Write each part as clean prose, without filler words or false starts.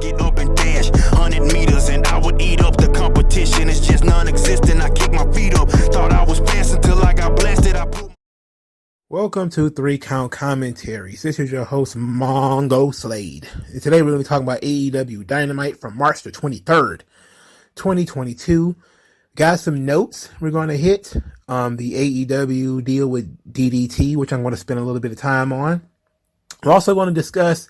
get up and dash 100 meters and I would eat up the competition. It's just non-existent. I kick my feet up. Thought I was passing till I got blasted. Welcome to 3 Count Commentaries. This is your host, MagMongoSlade. And today we're going to be talking about AEW Dynamite from March the 23rd, 2022. Got some notes we're going to hit. The AEW deal with DDT, which I'm going to spend a little bit of time on. We're also going to discuss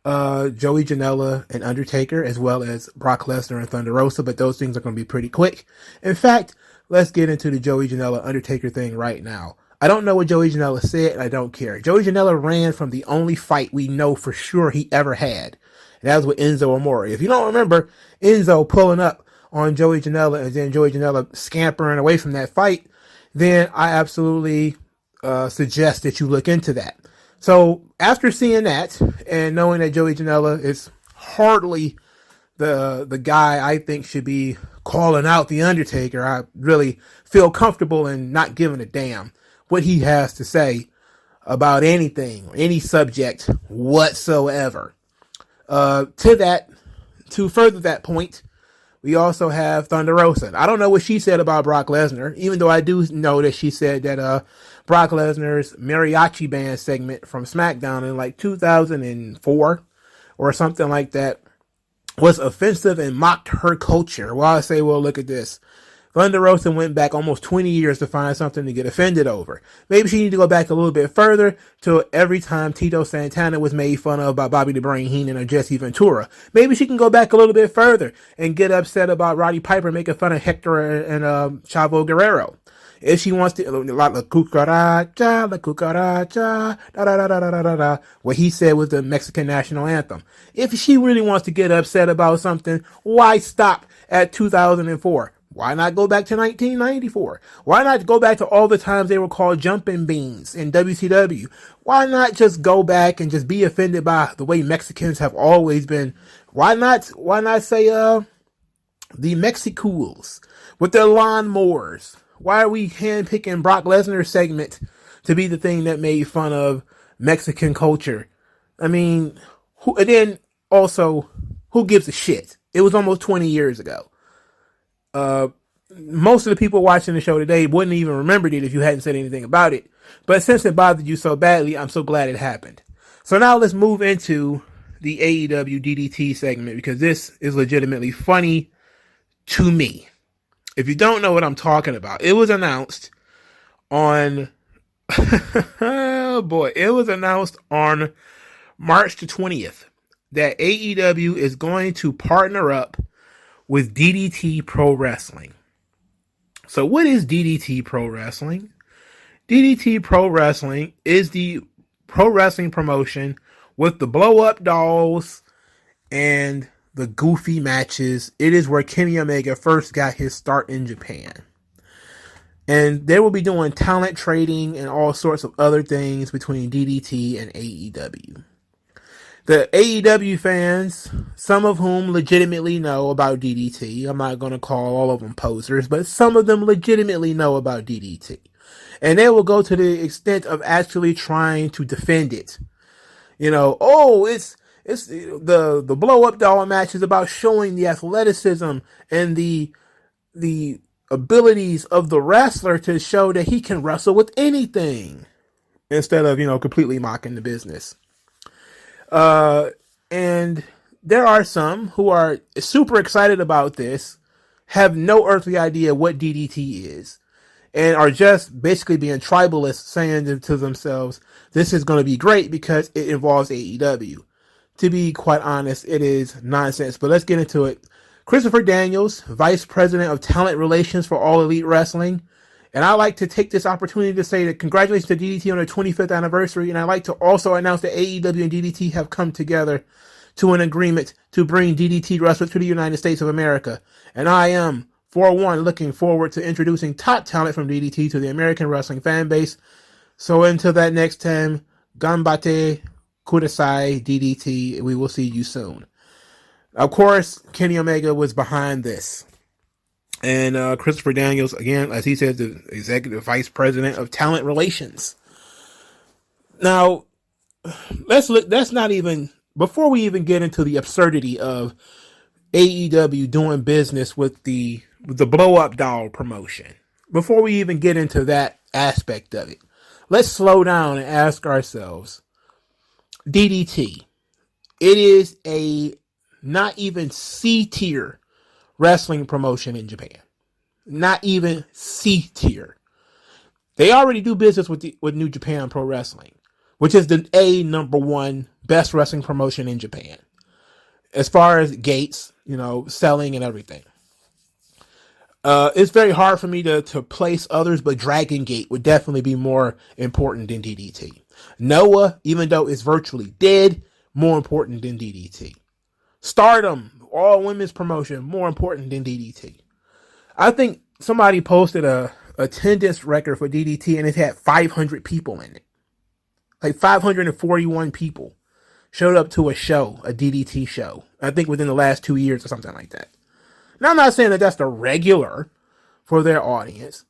Joey Janela and Undertaker, as well as Brock Lesnar and Thunder Rosa, but those things are going to be pretty quick. In fact, let's get into the Joey Janela Undertaker thing right now. I don't know what Joey Janela said, and I don't care. Joey Janela ran from the only fight we know for sure he ever had, and that was with Enzo Amore. If you don't remember, Enzo pulling up on Joey Janela and then Joey Janela scampering away from that fight, then I absolutely suggest that you look into that. So after seeing that and knowing that Joey Janela is hardly the guy I think should be calling out the Undertaker, I really feel comfortable in not giving a damn what he has to say about anything, any subject whatsoever. To further that point, we also have Thunder Rosa. I don't know what she said about Brock Lesnar, even though I do know that she said that Brock Lesnar's mariachi band segment from SmackDown in like 2004 or something like that was offensive and mocked her culture. Well, I say, well, look at this. Thunder Rosa went back almost 20 years to find something to get offended over. Maybe she needed to go back a little bit further to every time Tito Santana was made fun of by Bobby the Brain Heenan or Jesse Ventura. Maybe she can go back a little bit further and get upset about Roddy Piper making fun of Hector and Chavo Guerrero. If she wants to, la cucaracha, da da da da da da da, what he said was the Mexican national anthem. If she really wants to get upset about something, why stop at 2004? Why not go back to 1994? Why not go back to all the times they were called jumping beans in WCW? Why not just go back and just be offended by the way Mexicans have always been? Why not say the Mexicools with their lawnmowers? Why are we handpicking Brock Lesnar's segment to be the thing that made fun of Mexican culture? I mean, and then also, who gives a shit? It was almost 20 years ago. Most of the people watching the show today wouldn't even remembered it if you hadn't said anything about it. But since it bothered you so badly, I'm so glad it happened. So now let's move into the AEW DDT segment, because this is legitimately funny to me. If you don't know what I'm talking about, it was announced on it was announced on March the 20th that AEW is going to partner up with DDT Pro Wrestling. So what is DDT Pro Wrestling? DDT Pro Wrestling is the pro wrestling promotion with the blow-up dolls and the goofy matches. It is where Kenny Omega first got his start in Japan. And they will be doing talent trading and all sorts of other things between DDT and AEW. The AEW fans, some of whom legitimately know about DDT, I'm not going to call all of them posers, but some of them legitimately know about DDT. And they will go to the extent of actually trying to defend it. You know, it's the blow-up doll match is about showing the athleticism and the abilities of the wrestler to show that he can wrestle with anything, instead of, completely mocking the business. And there are some who are super excited about this, have no earthly idea what DDT is, and are just basically being tribalists, saying to themselves, this is going to be great because it involves AEW. To be quite honest, it is nonsense, but let's get into it. Christopher Daniels, Vice President of Talent Relations for All Elite Wrestling, and I'd like to take this opportunity to say that congratulations to DDT on their 25th anniversary. And I'd like to also announce that AEW and DDT have come together to an agreement to bring DDT wrestlers to the United States of America. And I am, for one, looking forward to introducing top talent from DDT to the American wrestling fan base. So until that next time, Ganbate Kudasai DDT. We will see you soon. Of course, Kenny Omega was behind this. And Christopher Daniels, again, as he said, the Executive Vice President of Talent Relations. Now, let's not even before we even get into the absurdity of AEW doing business with the blow up doll promotion, before we even get into that aspect of it, let's slow down and ask ourselves, DDT, it is a not even C tier wrestling promotion in Japan. Not even C tier. They already do business with New Japan Pro Wrestling, which is the number one best wrestling promotion in Japan. As far as gates, selling and everything. It's very hard for me to place others, but Dragon Gate would definitely be more important than DDT. Noah, even though it's virtually dead, more important than DDT. Stardom, all women's promotion, more important than DDT. I think somebody posted a attendance record for DDT and it had 500 people in it. Like 541 people showed up to a DDT show. I think within the last 2 years or something like that. Now, I'm not saying that that's the regular for their audience.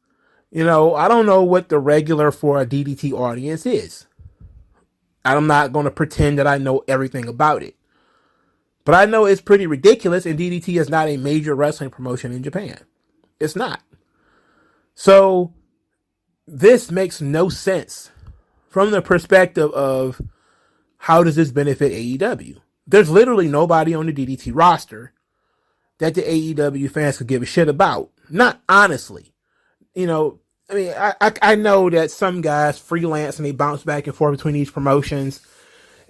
I don't know what the regular for a DDT audience is. I'm not going to pretend that I know everything about it. But I know it's pretty ridiculous, and DDT is not a major wrestling promotion in Japan. It's not. So, this makes no sense from the perspective of how does this benefit AEW? There's literally nobody on the DDT roster that the AEW fans could give a shit about. Not honestly. I know that some guys freelance and they bounce back and forth between these promotions.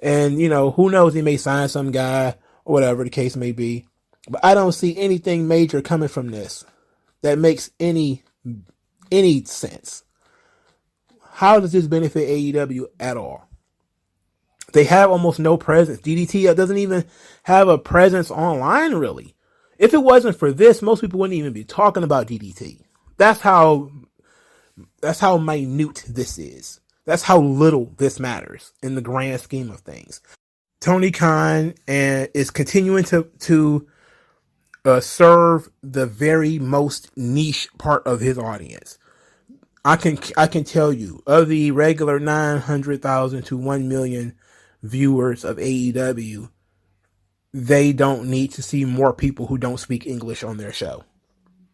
And, who knows, they may sign some guy or whatever the case may be. But I don't see anything major coming from this that makes any sense. How does this benefit AEW at all? They have almost no presence. DDT doesn't even have a presence online, really. If it wasn't for this, most people wouldn't even be talking about DDT. That's how minute this is. That's how little this matters in the grand scheme of things. Tony Khan is continuing to serve the very most niche part of his audience. I can tell you, of the regular 900,000 to 1 million viewers of AEW, they don't need to see more people who don't speak English on their show.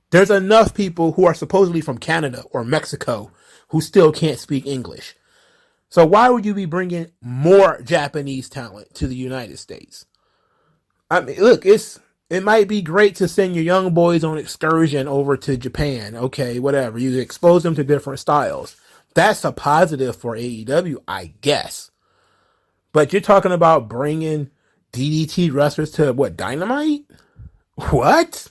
There's enough people who are supposedly from Canada or Mexico who still can't speak English. So why would you be bringing more Japanese talent to the United States? I mean, look, it might be great to send your young boys on excursion over to Japan. Okay, whatever. You expose them to different styles. That's a positive for AEW, I guess. But you're talking about bringing DDT wrestlers to Dynamite? What?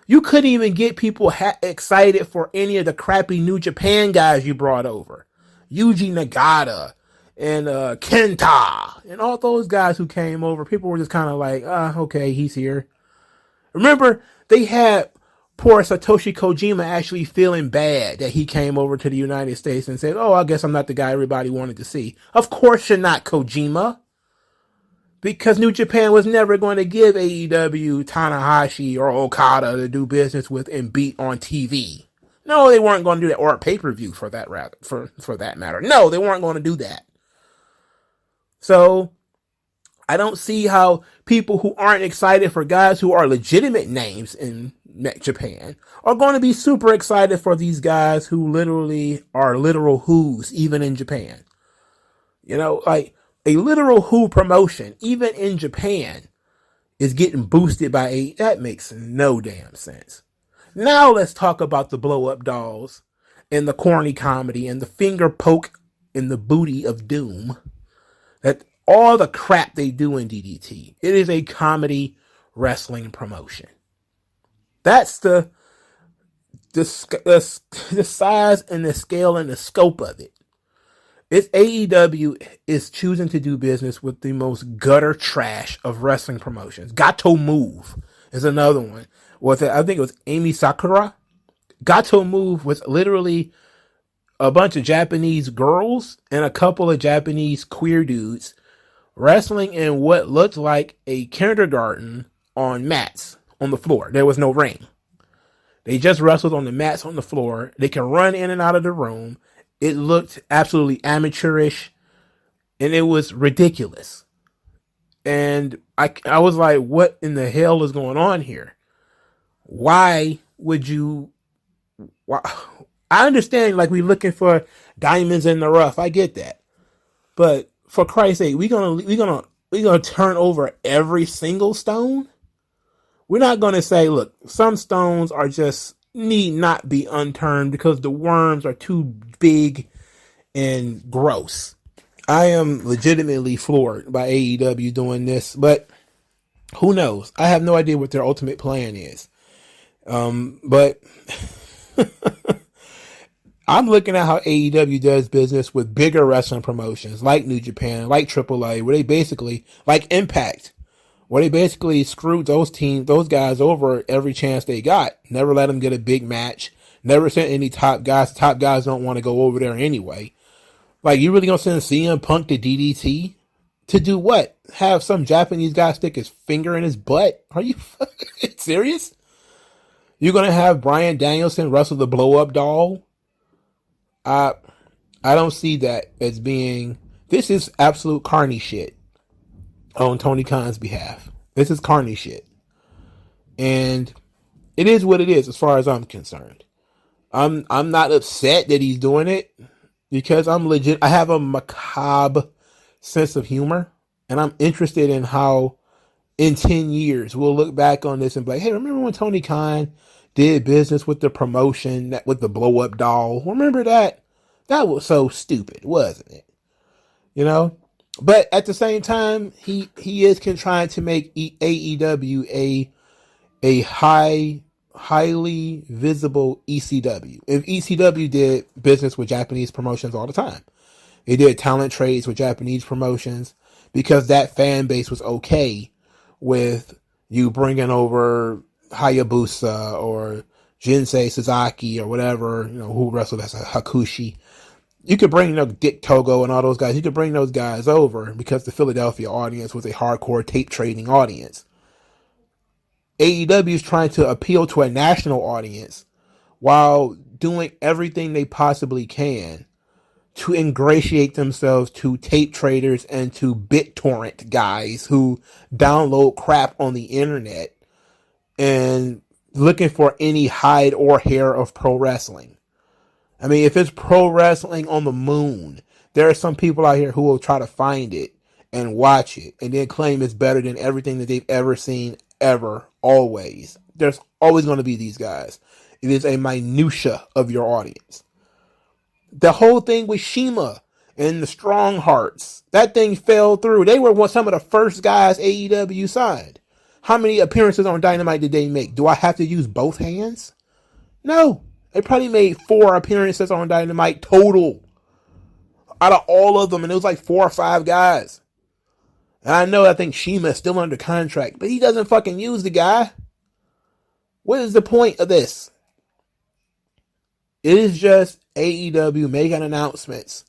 You couldn't even get people excited for any of the crappy New Japan guys you brought over. Yuji Nagata and Kenta and all those guys who came over. People were just kind of like, okay, he's here. Remember, they had poor Satoshi Kojima actually feeling bad that he came over to the United States and said, I guess I'm not the guy everybody wanted to see. Of course you're not, Kojima. Because New Japan was never going to give AEW Tanahashi or Okada to do business with and beat on TV. No, they weren't going to do that, or a pay-per-view for that matter. No, they weren't going to do that. So, I don't see how people who aren't excited for guys who are legitimate names in Japan are going to be super excited for these guys who literally are literal who's, even in Japan. Like, a literal who promotion, even in Japan, is getting boosted by that makes no damn sense. Now let's talk about the blow-up dolls and the corny comedy and the finger poke in the booty of doom. That all the crap they do in DDT. It is a comedy wrestling promotion. That's the size and the scale and the scope of it. It's AEW is choosing to do business with the most gutter trash of wrestling promotions. Gato Move is another one. I think it was Amy Sakura. Gato Move was literally a bunch of Japanese girls and a couple of Japanese queer dudes wrestling in what looked like a kindergarten on mats on the floor. There was no ring. They just wrestled on the mats on the floor. They can run in and out of the room. It looked absolutely amateurish, and it was ridiculous. And I was like, what in the hell is going on here? Why would you? Why? I understand, like, we looking for diamonds in the rough. I get that, but for Christ's sake, we gonna turn over every single stone. We're not gonna say, look, some stones are just need not be unturned because the worms are too big and gross. I am legitimately floored by AEW doing this, but who knows? I have no idea what their ultimate plan is. But I'm looking at how AEW does business with bigger wrestling promotions like New Japan, like AAA, where they basically, like Impact, where they basically screwed those guys over every chance they got. Never let them get a big match. Never sent any top guys. Top guys don't want to go over there anyway. Like, you really gonna send CM Punk to DDT? To do what? Have some Japanese guy stick his finger in his butt? Are you fucking serious? You're gonna have Bryan Danielson wrestle the blow up doll? I don't see that as being. This is absolute carny shit on Tony Khan's behalf. This is carny shit, and it is what it is as far as I'm concerned. I'm not upset that he's doing it because I'm legit. I have a macabre sense of humor, and I'm interested in how in 10 years we'll look back on this and be like, hey, remember when Tony Khan did business with the promotion with the blow up doll? Remember that? That was so stupid, wasn't it? You know? But at the same time, he is trying to make AEW a highly visible ECW. If ECW did business with Japanese promotions all the time, they did talent trades with Japanese promotions because that fan base was okay with you bringing over Hayabusa or Jinsei Sasaki or whatever, who wrestled as a Hakushi. You could bring, Dick Togo and all those guys. You could bring those guys over because the Philadelphia audience was a hardcore tape trading audience. AEW is trying to appeal to a national audience while doing everything they possibly can to ingratiate themselves to tape traders and to BitTorrent guys who download crap on the internet and looking for any hide or hair of pro wrestling. I mean, if it's pro wrestling on the moon, there are some people out here who will try to find it and watch it and then claim it's better than everything that they've ever seen, ever, always. There's always going to be these guys. It is a minutia of your audience. The whole thing with Shima and the Strong Hearts, that thing fell through. They were some of the first guys AEW signed. How many appearances on Dynamite did they make? Do I have to use both hands? No. They probably made 4 appearances on Dynamite total out of all of them, and it was like 4 or 5 guys. And I think Shima is still under contract, but he doesn't fucking use the guy. What is the point of this? It is just AEW making announcements,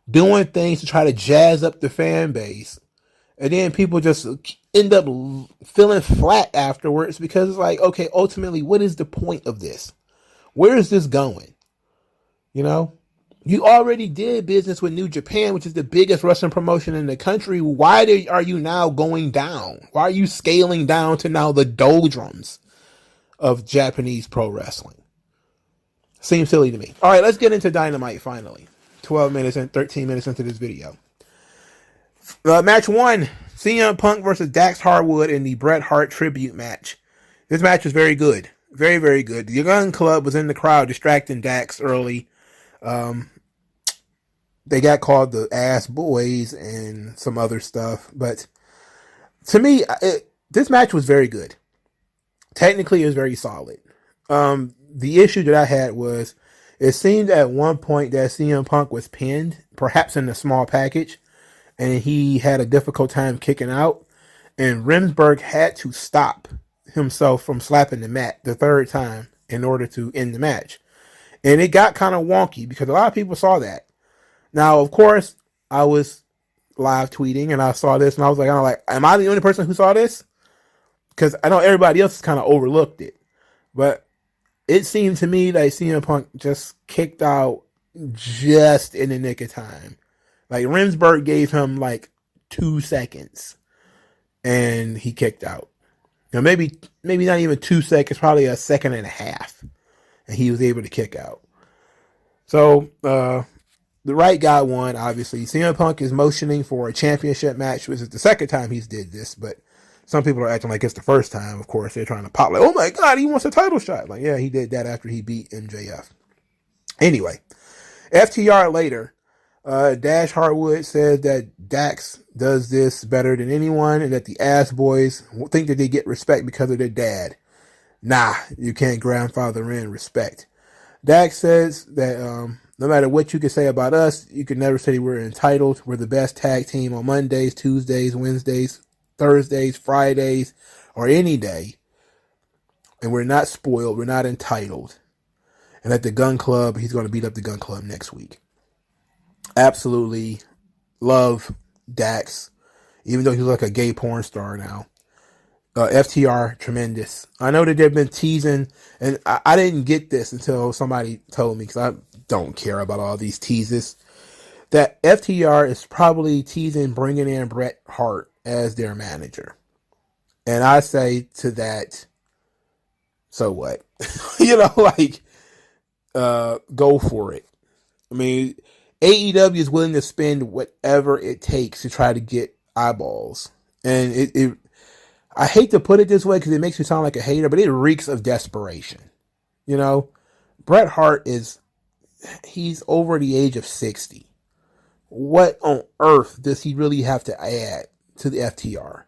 doing things to try to jazz up the fan base, and then people just end up feeling flat afterwards because it's like, okay, ultimately, what is the point of this? Where is this going? You already did business with New Japan, which is the biggest wrestling promotion in the country. Why are you now going down? Why are you scaling down to now the doldrums of Japanese pro wrestling? Seems silly to me. All right, let's get into Dynamite finally. 12 minutes and 13 minutes into this video. Match 1, CM Punk versus Dax Harwood in the Bret Hart tribute match. This match was very good. Very, very good. The Gun Club was in the crowd distracting Dax early. They got called the Ass Boys and some other stuff. But to me, this match was very good. Technically, it was very solid. The issue that I had was it seemed at one point that CM Punk was pinned, perhaps in a small package, and he had a difficult time kicking out. And Remsburg had to stop himself from slapping the mat the 3rd time in order to end the match. And it got kind of wonky because a lot of people saw that. Now, of course, I was live tweeting and I saw this and I was like, am I the only person who saw this? Because I know everybody else kind of overlooked it. But it seemed to me like CM Punk just kicked out just in the nick of time. Like, Remsburg gave him like 2 seconds and he kicked out. Maybe not even 2 seconds, probably a second and a half, and he was able to kick out. So the right guy won, obviously. CM Punk is motioning for a championship match, which is the second time he's did this, but some people are acting like it's the first time. Of course, they're trying to pop like, oh my God, he wants a title shot. Like, yeah, he did that after he beat MJF. Anyway, FTR later, Dax Harwood said that Dax does this better than anyone and that the ass boys think that they get respect because of their dad. Nah, you can't grandfather in respect. Dax says that no matter what you can say about us, you can never say we're entitled. We're the best tag team on Mondays, Tuesdays, Wednesdays, Thursdays, Fridays, or any day. And we're not spoiled. We're not entitled. And at the Gun Club, he's going to beat up the Gun Club next week. Absolutely love Dax, even though he's like a gay porn star now. FTR, tremendous. I know that they've been teasing, and I didn't get this until somebody told me, because I don't care about all these teases, that FTR is probably teasing bringing in Bret Hart as their manager. And I say to that, so what? Go for it. I mean, AEW is willing to spend whatever it takes to try to get eyeballs. And I hate to put it this way because it makes me sound like a hater, but it reeks of desperation. Bret Hart he's over the age of 60. What on earth does he really have to add to the FTR?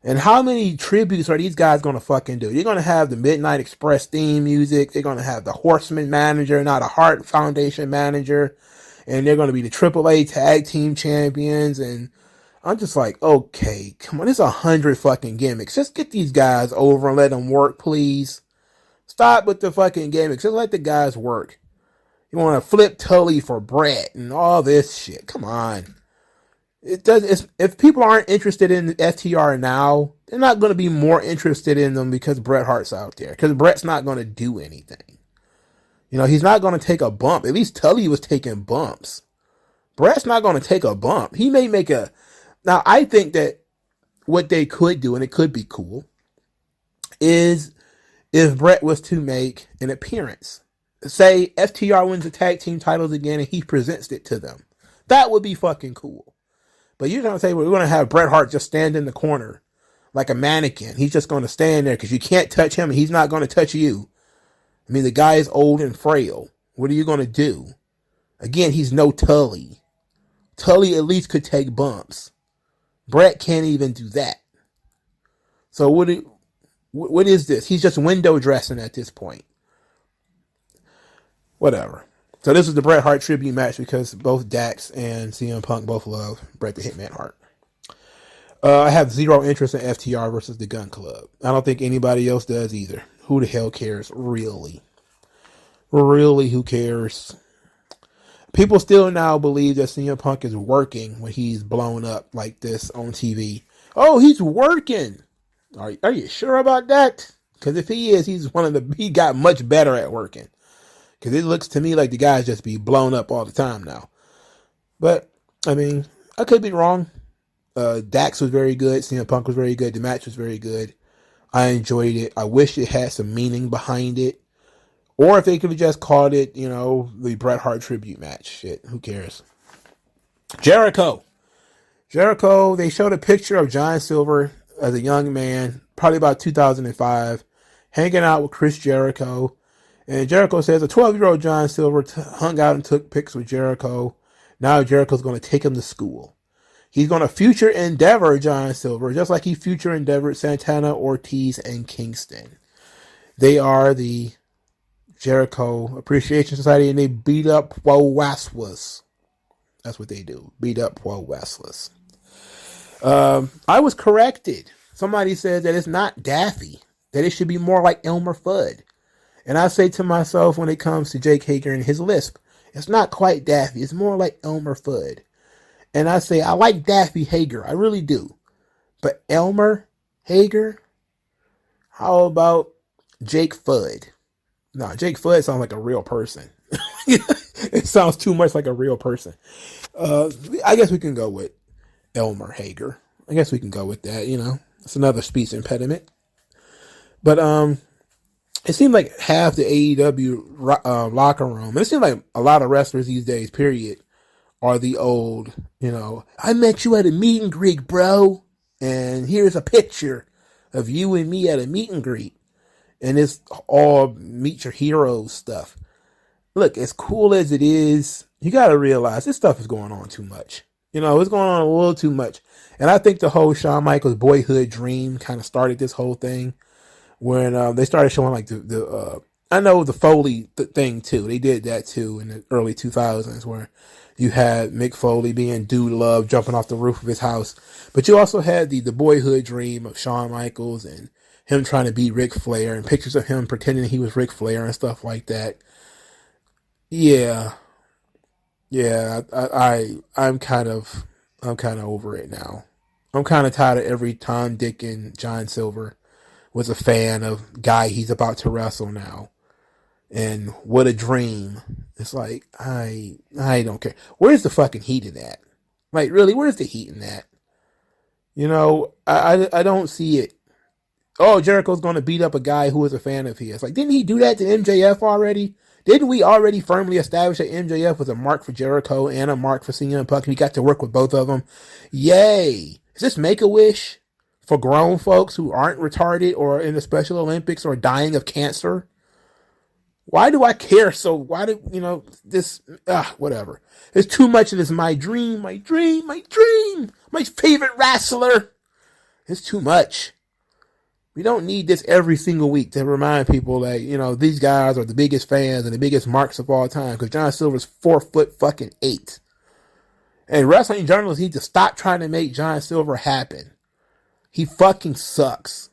And how many tributes are these guys going to fucking do? You're going to have the Midnight Express theme music. They're going to have the Horseman manager, not a Hart Foundation manager. And they're going to be the AAA tag team champions. And I'm just like, okay, come on. There's 100 fucking gimmicks. Just get these guys over and let them work, please. Stop with the fucking gimmicks. Just let the guys work. You want to flip Tully for Bret and all this shit. Come on. If people aren't interested in FTR now, they're not going to be more interested in them because Bret Hart's out there. Because Bret's not going to do anything. He's not going to take a bump. At least Tully was taking bumps. Bret's not going to take a bump. He may make a... Now, I think that what they could do, and it could be cool, is if Bret was to make an appearance. Say FTR wins the tag team titles again and he presents it to them. That would be fucking cool. But you're going to say, we're going to have Bret Hart just stand in the corner like a mannequin. He's just going to stand there because you can't touch him and he's not going to touch you. I mean, the guy is old and frail. What are you going to do? Again, he's no Tully. Tully at least could take bumps. Bret can't even do that. So what is this? He's just window dressing at this point. Whatever. So this is the Bret Hart tribute match because both Dax and CM Punk both love Bret the Hitman Hart. I have zero interest in FTR versus the Gun Club. I don't think anybody else does either. Who the hell cares, really? Really, who cares? People still now believe that CM Punk is working when he's blown up like this on TV. Oh, he's working. Are you sure about that? Because if he is, he got much better at working. Because it looks to me like the guys just be blown up all the time now. But, I mean, I could be wrong. Dax was very good. CM Punk was very good. The match was very good. I enjoyed it. I wish it had some meaning behind it. Or if they could have just called it, the Bret Hart tribute match. Shit, who cares? Jericho, they showed a picture of John Silver as a young man, probably about 2005, hanging out with Chris Jericho. And Jericho says a 12-year-old John Silver hung out and took pics with Jericho. Now Jericho's going to take him to school. He's going to future endeavor John Silver, just like he future endeavored Santana, Ortiz, and Kingston. They are the Jericho Appreciation Society, and they beat up pro wrestlers. That's what they do. Beat up pro wrestlers. I was corrected. Somebody said that it's not Daffy, that it should be more like Elmer Fudd. And I say to myself when it comes to Jake Hager and his lisp, it's not quite Daffy. It's more like Elmer Fudd. And I say, I like Daffy Hager. I really do. But Elmer Hager? How about Jake Fudd? No, Jake Fudd sounds like a real person. It sounds too much like a real person. I guess we can go with Elmer Hager. I guess we can go with that. It's another speech impediment. But it seemed like half the AEW locker room, and it seems like a lot of wrestlers these days, period, are the old, I met you at a meet and greet, bro, and here's a picture of you and me at a meet and greet, and it's all meet your heroes stuff. Look, as cool as it is, you got to realize this stuff is going on too much. It's going on a little too much. And I think the whole Shawn Michaels boyhood dream kind of started this whole thing when they started showing like I know the Foley thing too. They did that too in the early 2000s where you had Mick Foley being Dude Love jumping off the roof of his house. But you also had the boyhood dream of Shawn Michaels and him trying to be Ric Flair and pictures of him pretending he was Ric Flair and stuff like that. Yeah, I'm kind of over it now. I'm kind of tired of every Tom, Dick, and John Silver was a fan of guy he's about to wrestle now. And what a dream. It's like, I don't care. Where's the fucking heat in that? Like, really, where's the heat in that? I don't see it. Oh, Jericho's going to beat up a guy who was a fan of his. Like, didn't he do that to MJF already? Didn't we already firmly establish that MJF was a mark for Jericho and a mark for CM Punk? We got to work with both of them. Yay. Is this Make-A-Wish for grown folks who aren't retarded or in the Special Olympics or dying of cancer? Why do I care? So why do, whatever. There's too much of this my dream, my favorite wrestler. It's too much. We don't need this every single week to remind people that, these guys are the biggest fans and the biggest marks of all time because John Silver's 4'8". And wrestling journalists need to stop trying to make John Silver happen. He fucking sucks.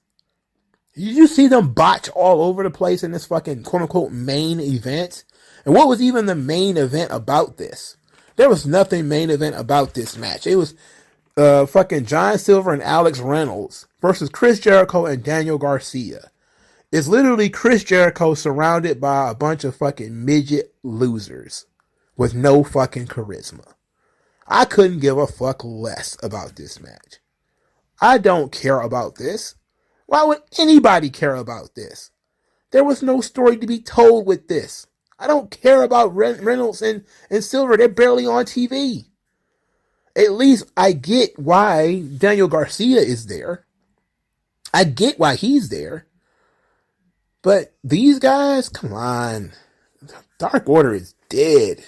Did you see them botch all over the place in this fucking quote-unquote main event? And what was even the main event about this? There was nothing main event about this match. It was fucking John Silver and Alex Reynolds versus Chris Jericho and Daniel Garcia. It's literally Chris Jericho surrounded by a bunch of fucking midget losers with no fucking charisma. I couldn't give a fuck less about this match. I don't care about this. Why would anybody care about this? There was no story to be told with this. I don't care about Reynolds and Silver. They're barely on TV. At least I get why Daniel Garcia is there. I get why he's there. But these guys, come on. Dark Order is dead.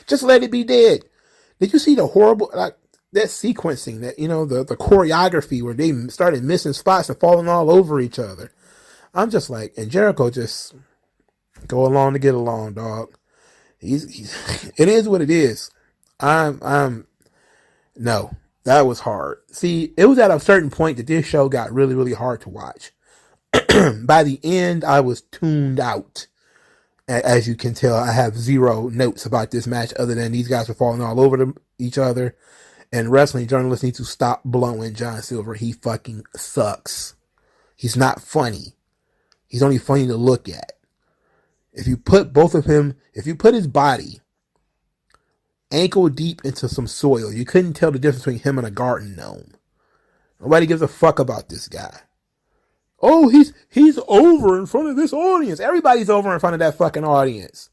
Just let it be dead. Did you see the horrible, that sequencing, that, the choreography where they started missing spots and falling all over each other? I'm just like, and Jericho just go along to get along, dog. He's it is what it is. No, that was hard. See, it was at a certain point that this show got really, really hard to watch. By the end, I was tuned out. As you can tell, I have zero notes about this match other than these guys are falling all over each other. And wrestling journalists need to stop blowing John Silver. He fucking sucks. He's not funny. He's only funny to look at. If you put his body ankle deep into some soil, you couldn't tell the difference between him and a garden gnome. Nobody gives a fuck about this guy. Oh, he's over in front of this audience. Everybody's over in front of that fucking audience.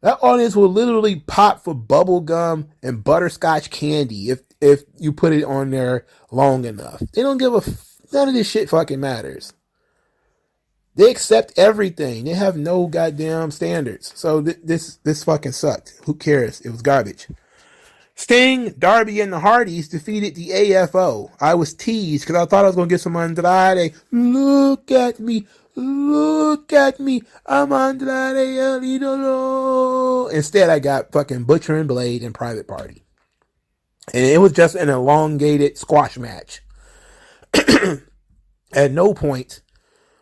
That audience will literally pop for bubble gum and butterscotch candy if you put it on there long enough. They don't give none of this shit fucking matters. They accept everything. They have no goddamn standards. So this fucking sucked. Who cares? It was garbage. Sting, Darby, and the Hardys defeated the AFO. I was teased because I thought I was going to get some Andrade. Look at me. I'm Andrade El Idolo. Instead, I got fucking Butcher and Blade and Private Party. And it was just an elongated squash match. At no point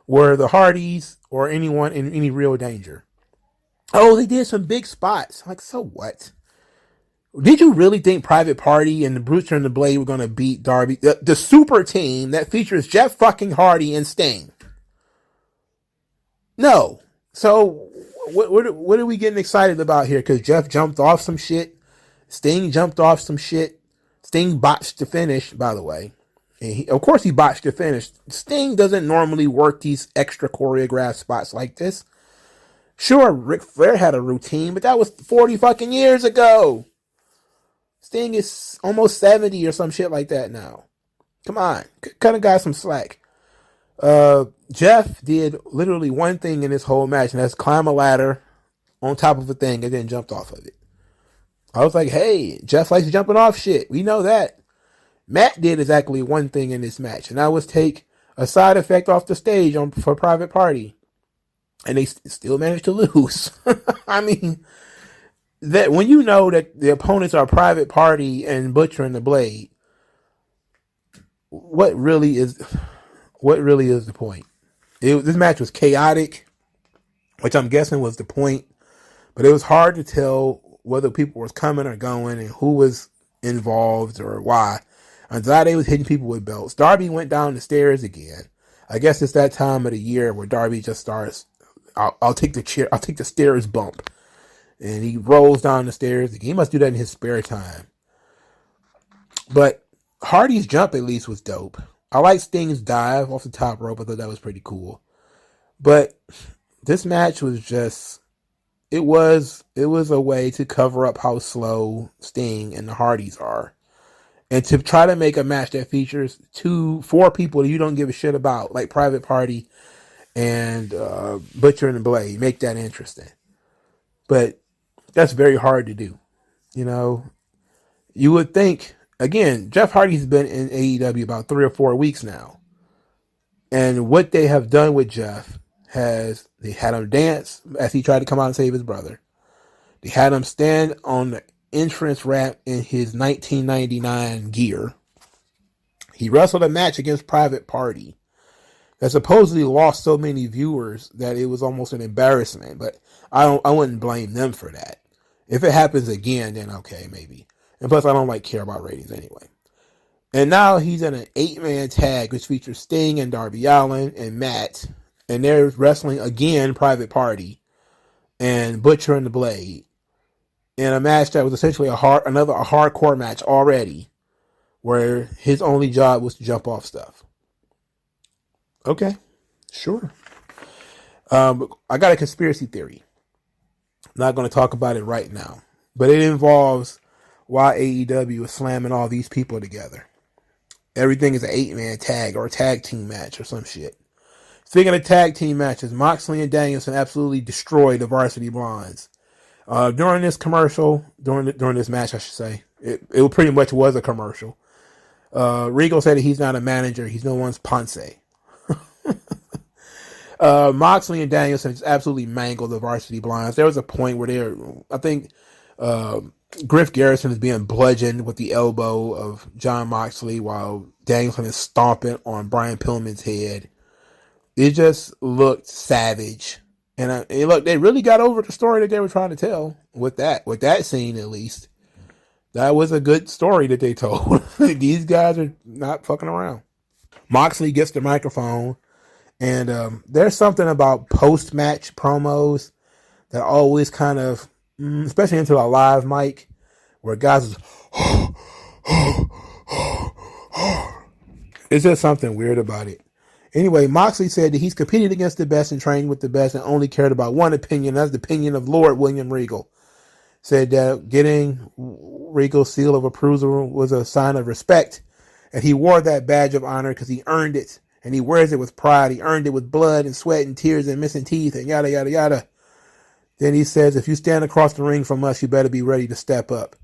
were the Hardys or anyone in any real danger. Oh, they did some big spots. Like, so what? Did you really think Private Party and the Butcher and the Blade were going to beat Darby? The super team that features Jeff fucking Hardy and Sting. No. So, what are we getting excited about here? Because Jeff jumped off some shit. Sting jumped off some shit. Sting botched the finish, by the way. And of course he botched the finish. Sting doesn't normally work these extra choreographed spots like this. Sure, Ric Flair had a routine, but that was 40 fucking years ago. Sting is almost 70 or some shit like that now. Come on, cut a guy some slack. Jeff did literally one thing in this whole match, and that's climb a ladder on top of a thing and then jumped off of it. I was like, hey, Jeff likes jumping off shit. We know that. Matt did exactly one thing in this match, and that was take a side effect off the stage for Private Party. And they still managed to lose. I mean, that when you know that the opponents are Private Party and Butcher and the Blade, what really is the point? This match was chaotic, which I'm guessing was the point, but it was hard to tell whether people was coming or going and who was involved or why. Andrade was hitting people with belts. Darby went down the stairs again. I guess it's that time of the year where Darby just starts, I'll take the stairs bump. And he rolls down the stairs again. He must do that in his spare time. But Hardy's jump at least was dope. I like Sting's dive off the top rope. I thought that was pretty cool. But this match was just, it was a way to cover up how slow Sting and the Hardys are. And to try to make a match that features 4 people that you don't give a shit about, like Private Party and Butcher and the Blade, make that interesting. But that's very hard to do. You know, you would think, again, Jeff Hardy's been in AEW about 3 or 4 weeks now. And what they have done with Jeff they had him dance as he tried to come out and save his brother. They had him stand on the entrance ramp in his 1999 gear. He wrestled a match against Private Party that supposedly lost so many viewers that it was almost an embarrassment, but I wouldn't blame them for that. If it happens again, then okay, maybe. And plus, I don't care about ratings anyway. And now he's in an 8-man tag, which features Sting and Darby Allin and Matt, and they're wrestling again Private Party and Butcher and the Blade in a match that was essentially another hardcore match already, where his only job was to jump off stuff. Okay, sure. I got a conspiracy theory. I'm not going to talk about it right now, but it involves why AEW is slamming all these people together. Everything is an 8-man tag or a tag team match or some shit. Speaking of tag team matches, Moxley and Danielson absolutely destroyed the Varsity Blondes. During this commercial, during this match, I should say, it pretty much was a commercial. Regal said that he's not a manager. He's no one's Ponce. Moxley and Danielson just absolutely mangled the Varsity Blondes. There was a point where I think Griff Garrison is being bludgeoned with the elbow of John Moxley while Danielson is stomping on Brian Pillman's head. It just looked savage. And they really got over the story that they were trying to tell with that scene, at least. That was a good story that they told. These guys are not fucking around. Moxley gets the microphone, and there's something about post-match promos that always kind of, especially into a live mic, where guys it's just something weird about it. Anyway, Moxley said that he's competed against the best and trained with the best and only cared about one opinion. That's the opinion of Lord William Regal. Said that getting Regal's seal of approval was a sign of respect. And he wore that badge of honor because he earned it. And he wears it with pride. He earned it with blood and sweat and tears and missing teeth and yada, yada, yada. Then he says, if you stand across the ring from us, you better be ready to step up.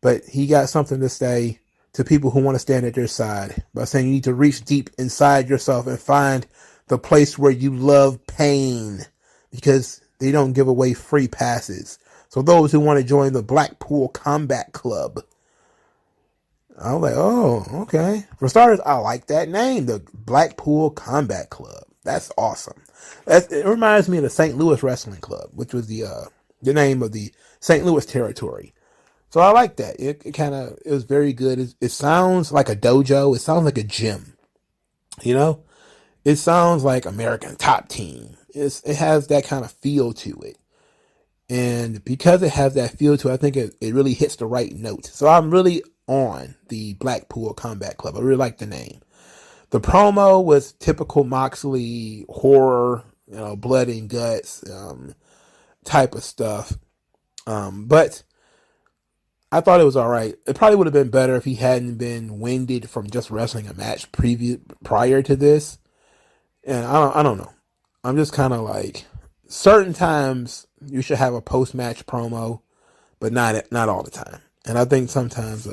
But he got something to say to people who want to stand at their side by saying you need to reach deep inside yourself and find the place where you love pain, because they don't give away free passes. So those who want to join the Blackpool Combat Club. I was like, oh, okay. For starters, I like that name, the Blackpool Combat Club. That's awesome. It reminds me of the St. Louis Wrestling Club, which was the name of the St. Louis territory. So I like that. It was very good. It sounds like a dojo. It sounds like a gym. You know? It sounds like American Top Team. It has that kind of feel to it. And because it has that feel to it, I think it really hits the right note. So I'm really on the Blackpool Combat Club. I really like the name. The promo was typical Moxley horror, blood and guts type of stuff. But I thought it was all right. It probably would have been better if he hadn't been winded from just wrestling a match prior to this. And I don't know. I'm just kind of like, certain times you should have a post-match promo, but not all the time. And I think sometimes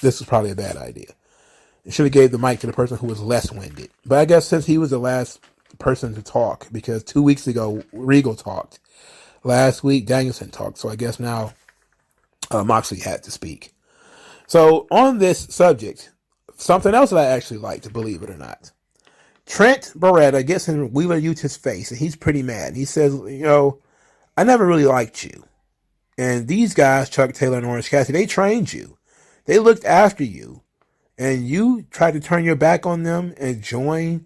this was probably a bad idea. It should have gave the mic to the person who was less winded. But I guess since he was the last person to talk, because 2 weeks ago Regal talked, last week Danielson talked, so I guess now Moxley had to speak. So on this subject, something else that I actually liked, believe it or not, Trent Beretta gets in Wheeler Yuta's face, and he's pretty mad. He says, I never really liked you. And these guys, Chuck Taylor and Orange Cassidy, they trained you. They looked after you. And you tried to turn your back on them and join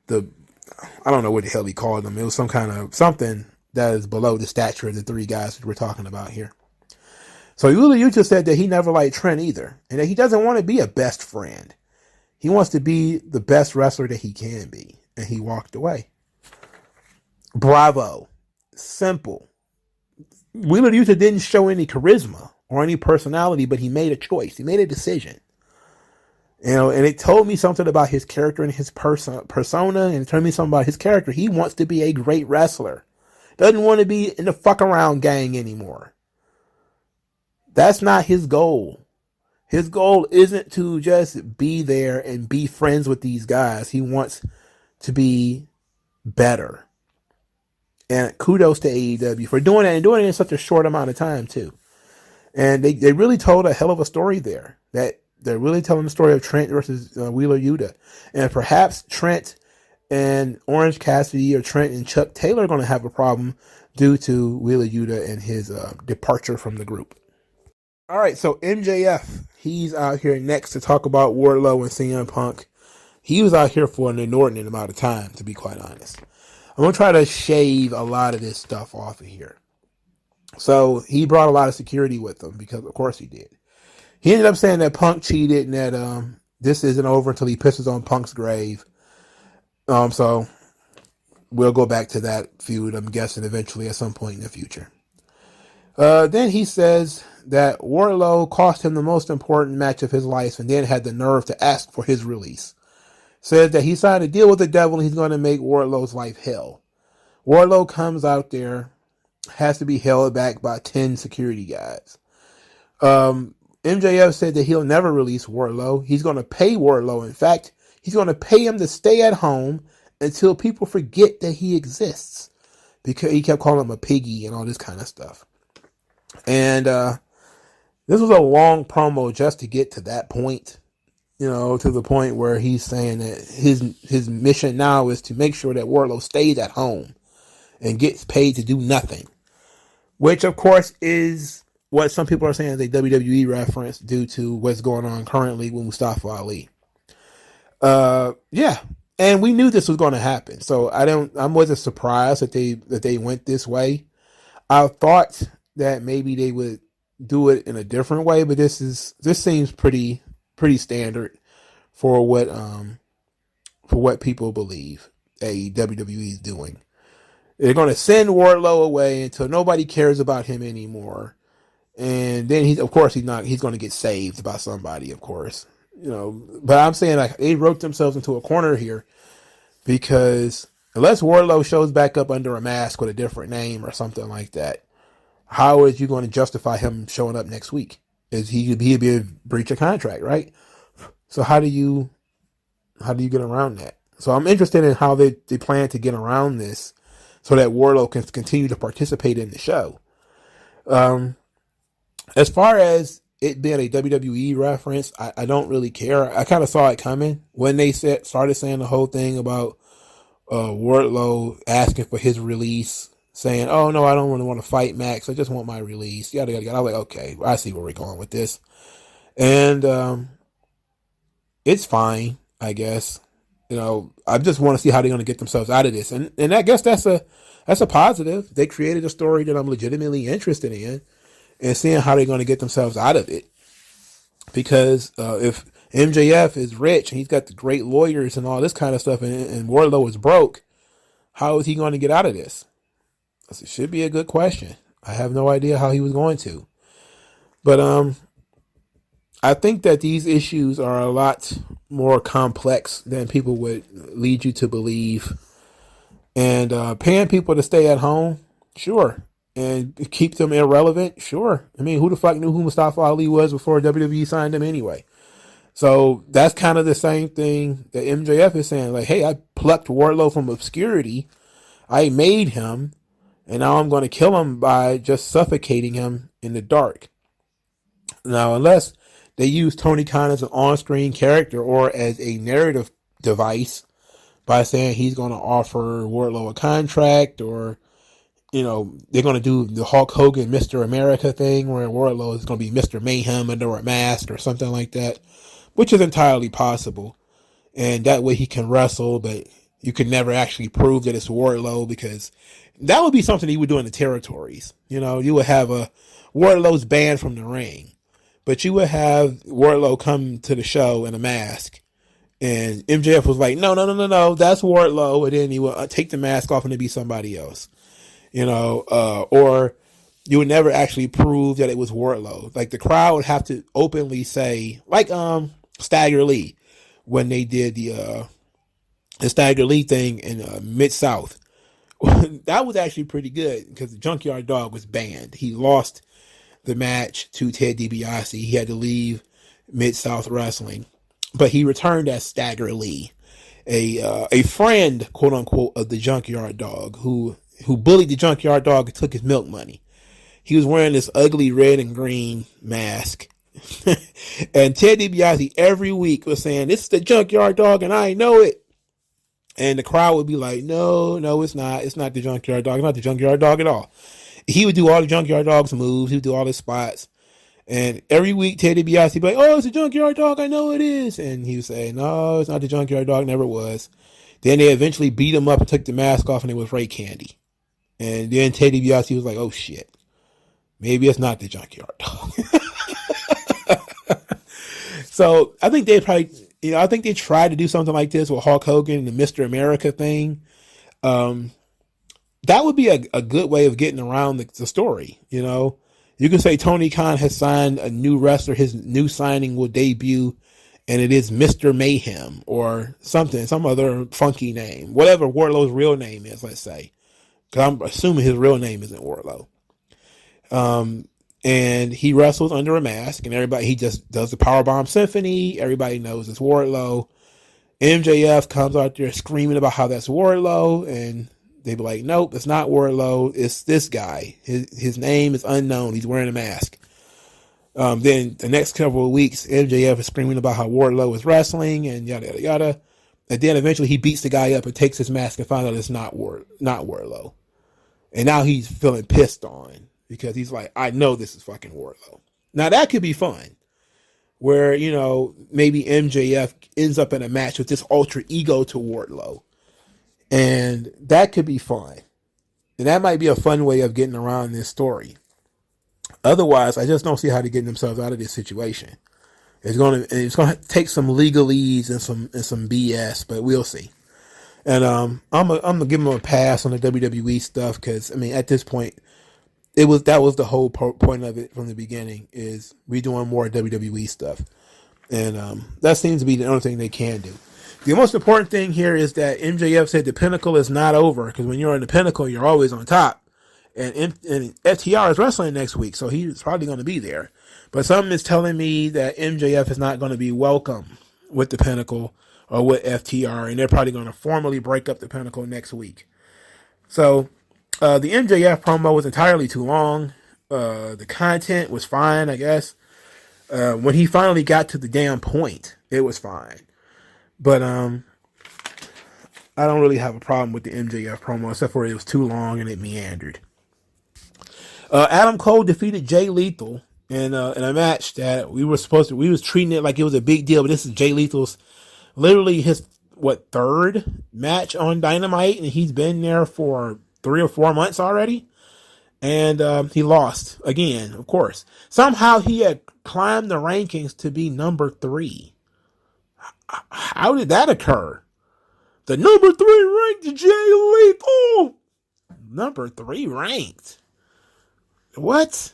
I don't know what the hell he called them. It was some kind of something that is below the stature of the three guys that we're talking about here. So Wheeler Yuta said that he never liked Trent either. And that he doesn't want to be a best friend. He wants to be the best wrestler that he can be. And he walked away. Bravo. Simple. Wheeler Yuta didn't show any charisma or any personality, but he made a choice. He made a decision. And it told me something about his character and his persona, and it told me something about his character. He wants to be a great wrestler. Doesn't want to be in the fuck around gang anymore. That's not his goal. His goal isn't to just be there and be friends with these guys. He wants to be better. And kudos to AEW for doing that, and doing it in such a short amount of time too. And they really told a hell of a story there. That they're really telling the story of Trent versus Wheeler Yuta. And perhaps Trent and Orange Cassidy or Trent and Chuck Taylor are going to have a problem due to Wheeler Yuta and his departure from the group. All right, so MJF, he's out here next to talk about Wardlow and CM Punk. He was out here for an inordinate amount of time, to be quite honest. I'm going to try to shave a lot of this stuff off of here. So he brought a lot of security with him because, of course, he did. He ended up saying that Punk cheated and that this isn't over until he pisses on Punk's grave. So we'll go back to that feud, I'm guessing, eventually at some point in the future. Then he says that Wardlow cost him the most important match of his life and then had the nerve to ask for his release. Says that he signed a deal with the devil and he's going to make Wardlow's life hell. Wardlow comes out there, has to be held back by 10 security guys. MJF said that he'll never release Wardlow. He's going to pay Wardlow. In fact, he's going to pay him to stay at home until people forget that he exists. Because he kept calling him a piggy and all this kind of stuff. And this was a long promo just to get to that point. To the point where he's saying that his mission now is to make sure that Wardlow stays at home and gets paid to do nothing. Which, of course, is what some people are saying is a WWE reference due to what's going on currently with Mustafa Ali. Yeah. And we knew this was going to happen. So I wasn't surprised that they went this way. I thought that maybe they would do it in a different way, but this seems pretty standard for what people believe WWE is doing. They're going to send Wardlow away until nobody cares about him anymore. And then he's going to get saved by somebody, of course. But I'm saying like they wrote themselves into a corner here because unless Wardlow shows back up under a mask with a different name or something like that, how is you going to justify him showing up next week? He'd be a breach of contract, right? So how do you get around that? So I'm interested in how they plan to get around this so that Wardlow can continue to participate in the show. As far as it being a WWE reference, I don't really care. I kind of saw it coming when they started saying the whole thing about Wardlow asking for his release, saying, "Oh no, I don't really want to fight Max. I just want my release." Yada yada yada. I was like, okay, I see where we're going with this, and it's fine, I guess. I just want to see how they're going to get themselves out of this, and I guess that's a positive. They created a story that I'm legitimately interested in, and seeing how they're going to get themselves out of it. because if MJF is rich and he's got the great lawyers and all this kind of stuff, and Wardlow is broke, how is he going to get out of this? It should be a good question. I have no idea how he was going to. But I think that these issues are a lot more complex than people would lead you to believe. And paying people to stay at home, sure. And keep them irrelevant, sure. I mean, who the fuck knew who Mustafa Ali was before WWE signed him anyway? So that's kind of the same thing that MJF is saying. Like, hey, I plucked Wardlow from obscurity. I made him. And now I'm going to kill him by just suffocating him in the dark. Now, unless they use Tony Khan as an on-screen character or as a narrative device by saying he's going to offer Wardlow a contract, or, you know, they're going to do the Hulk Hogan Mr. America thing where Wardlow is going to be Mr. Mayhem under a mask or something like that, which is entirely possible. And that way he can wrestle, but you can never actually prove that it's Wardlow, because that would be something he would do in the territories. You know, you would have a Wardlow's banned from the ring, but you would have Wardlow come to the show in a mask, and MJF was like, no, that's Wardlow, and then he would take the mask off and it'd be somebody else. You know, or you would never actually prove that it was Wardlow. Like, the crowd would have to openly say, like Stagger Lee, when they did the Stagger Lee thing in Mid-South. That was actually pretty good because the Junkyard Dog was banned. He lost the match to Ted DiBiase. He had to leave Mid-South Wrestling, but he returned as Stagger Lee, a friend, quote unquote, of the Junkyard Dog, who bullied the Junkyard Dog and took his milk money. He was wearing this ugly red and green mask. And Ted DiBiase every week was saying, "This is the Junkyard Dog and I know it." And the crowd would be like, no, it's not. It's not the Junkyard Dog. It's not the Junkyard Dog at all. He would do all the Junkyard Dog's moves. He would do all his spots. And every week, Ted DiBiase would be like, oh, it's the Junkyard Dog. I know it is. And he would say, no, it's not the Junkyard Dog. Never was. Then they eventually beat him up and took the mask off, and it was Ray Candy. And then Ted DiBiase was like, oh, shit. Maybe it's not the Junkyard Dog. So I think they probably... You know, I think they tried to do something like this with Hulk Hogan and the Mr. America thing. That would be a good way of getting around the story. You know, you can say Tony Khan has signed a new wrestler. His new signing will debut, and it is Mr. Mayhem or something, some other funky name, whatever Wardlow's real name is, let's say. Because I'm assuming his real name isn't Wardlow. And he wrestles under a mask, and he just does the Powerbomb Symphony. Everybody knows it's Wardlow. MJF comes out there screaming about how that's Wardlow, and they be like, nope, it's not Wardlow. It's this guy. His name is unknown. He's wearing a mask. Then the next couple of weeks, MJF is screaming about how Wardlow is wrestling, and yada, yada, yada. And then eventually he beats the guy up and takes his mask and finds out it's not Wardlow. And now he's feeling pissed on, because he's like, I know this is fucking Wardlow. Now that could be fun, where, you know, maybe MJF ends up in a match with this alter ego to Wardlow. And that could be fun. And that might be a fun way of getting around this story. Otherwise, I just don't see how they're getting themselves out of this situation. It's gonna take some legalese and some BS, but we'll see. And I'm gonna give them a pass on the WWE stuff, because I mean, at this point, that was the whole point of it from the beginning, is we doing more WWE stuff, and that seems to be the only thing they can do. The most important thing here is that MJF said the pinnacle is not over, because when you're in the pinnacle, you're always on top. And FTR is wrestling next week, so he's probably going to be there. But something is telling me that MJF is not going to be welcome with the pinnacle or with FTR, and they're probably going to formally break up the pinnacle next week. So the MJF promo was entirely too long. The content was fine, I guess. When he finally got to the damn point, it was fine. But I don't really have a problem with the MJF promo, except for it was too long and it meandered. Adam Cole defeated Jay Lethal in a match that we was treating it like it was a big deal, but this is Jay Lethal's literally his third match on Dynamite, and he's been there for 3 or 4 months already. And he lost again, of course. Somehow he had climbed the rankings to be number 3. How did that occur? The number 3 ranked Jay Lethal. Number 3 ranked. What?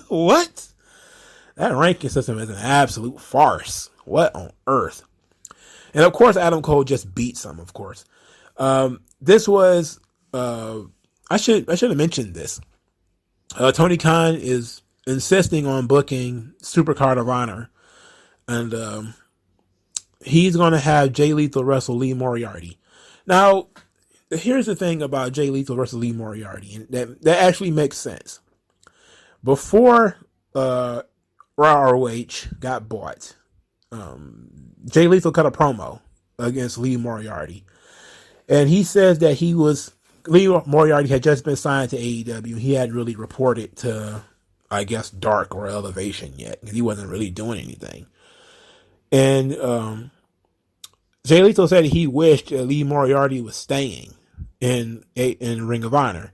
What? That ranking system is an absolute farce. What on earth? And of course, Adam Cole just beats him. Of course, this was. I should have mentioned this. Tony Khan is insisting on booking Supercard of Honor, and he's going to have Jay Lethal wrestle Lee Moriarty. Now, here's the thing about Jay Lethal versus Lee Moriarty, and that actually makes sense. Before ROH got bought, Jay Lethal cut a promo against Lee Moriarty, and he says that Lee Moriarty had just been signed to AEW. He hadn't really reported to, I guess, Dark or Elevation yet, because he wasn't really doing anything. And Jay Lethal said he wished Lee Moriarty was staying in Ring of Honor.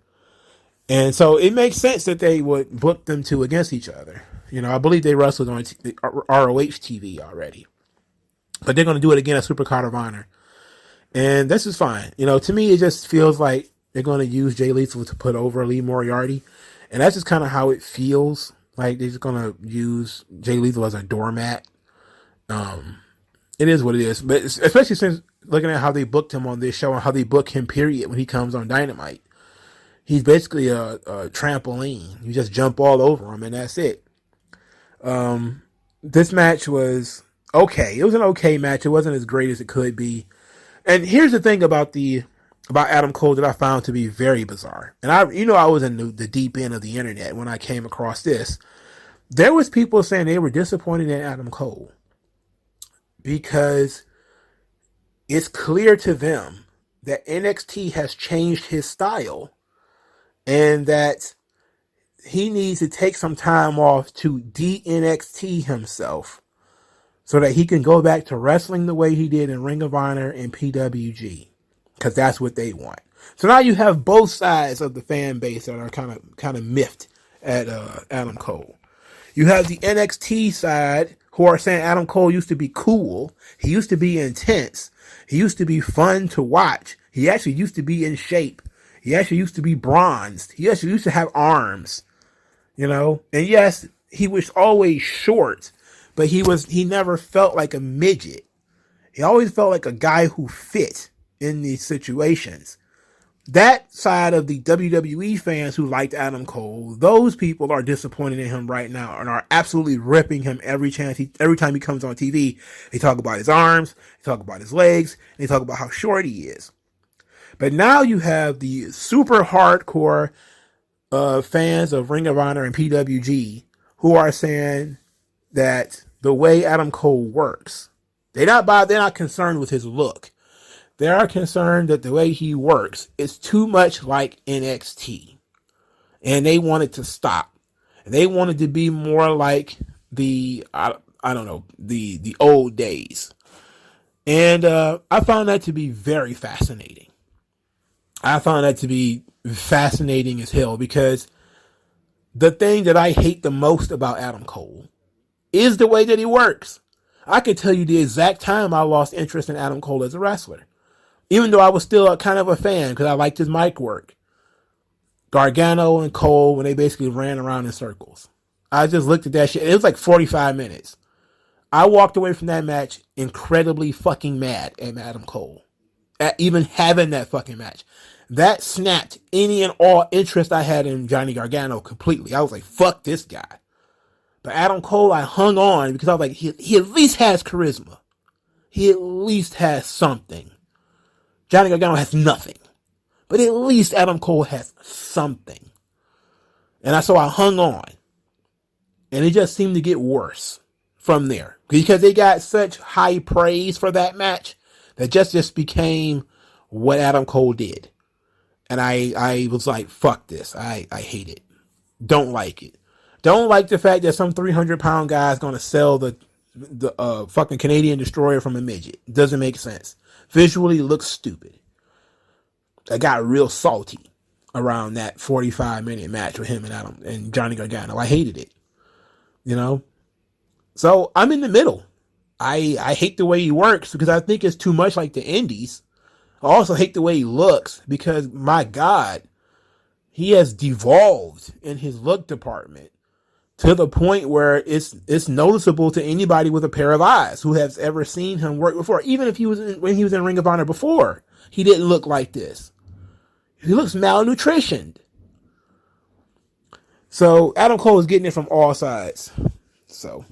And so it makes sense that they would book them two against each other. You know, I believe they wrestled on ROH TV already. But they're going to do it again at Supercard of Honor. And this is fine. You know, to me, it just feels like they're going to use Jay Lethal to put over Lee Moriarty. And that's just kind of how it feels. Like they're just going to use Jay Lethal as a doormat. It is what it is. But especially since looking at how they booked him on this show and how they book him, period, when he comes on Dynamite. He's basically a trampoline. You just jump all over him, and that's it. This match was okay. It was an okay match. It wasn't as great as it could be. And here's the thing about Adam Cole that I found to be very bizarre. And I was in the deep end of the internet when I came across this. There was people saying they were disappointed in Adam Cole because it's clear to them that NXT has changed his style. And that he needs to take some time off to de-NXT himself so that he can go back to wrestling the way he did in Ring of Honor and PWG. Because that's what they want. So now you have both sides of the fan base that are kind of miffed at Adam Cole. You have the NXT side who are saying Adam Cole used to be cool. He used to be intense. He used to be fun to watch. He actually used to be in shape. He actually used to be bronzed. He actually used to have arms, you know. And yes, he was always short, but he never felt like a midget. He always felt like a guy who fit in these situations. That side of the WWE fans who liked Adam Cole, those people are disappointed in him right now and are absolutely ripping him every time he comes on TV. They talk about his arms, they talk about his legs, and they talk about how short he is. But now you have the super hardcore fans of Ring of Honor and PWG who are saying that the way Adam Cole works, they're not concerned with his look. They are concerned that the way he works is too much like NXT. And they want it to stop. They want it to be more like the old days. And I found that to be very fascinating. I found that to be fascinating as hell because the thing that I hate the most about Adam Cole is the way that he works. I could tell you the exact time I lost interest in Adam Cole as a wrestler, even though I was still kind of a fan because I liked his mic work. Gargano and Cole, when they basically ran around in circles. I just looked at that shit. It was like 45 minutes. I walked away from that match incredibly fucking mad at Adam Cole. At even having that fucking match. That snapped any and all interest I had in Johnny Gargano completely. I was like, fuck this guy. But Adam Cole, I hung on because I was like, he at least has charisma. He at least has something. Johnny Gargano has nothing. But at least Adam Cole has something. And so I hung on. And it just seemed to get worse from there. Because they got such high praise for that match that just became what Adam Cole did. And I was like, fuck this. I hate it. Don't like it. Don't like the fact that some 300-pound guy is going to sell the fucking Canadian Destroyer from a midget. Doesn't make sense. Visually, it looks stupid. I got real salty around that 45-minute match with him and Adam and Johnny Gargano. I hated it, you know? So I'm in the middle. I hate the way he works because I think it's too much like the indies. I also hate the way he looks because, my God, he has devolved in his look department to the point where it's noticeable to anybody with a pair of eyes who has ever seen him work before. Even if when he was in Ring of Honor before, he didn't look like this. He looks malnutritioned. So Adam Cole is getting it from all sides. So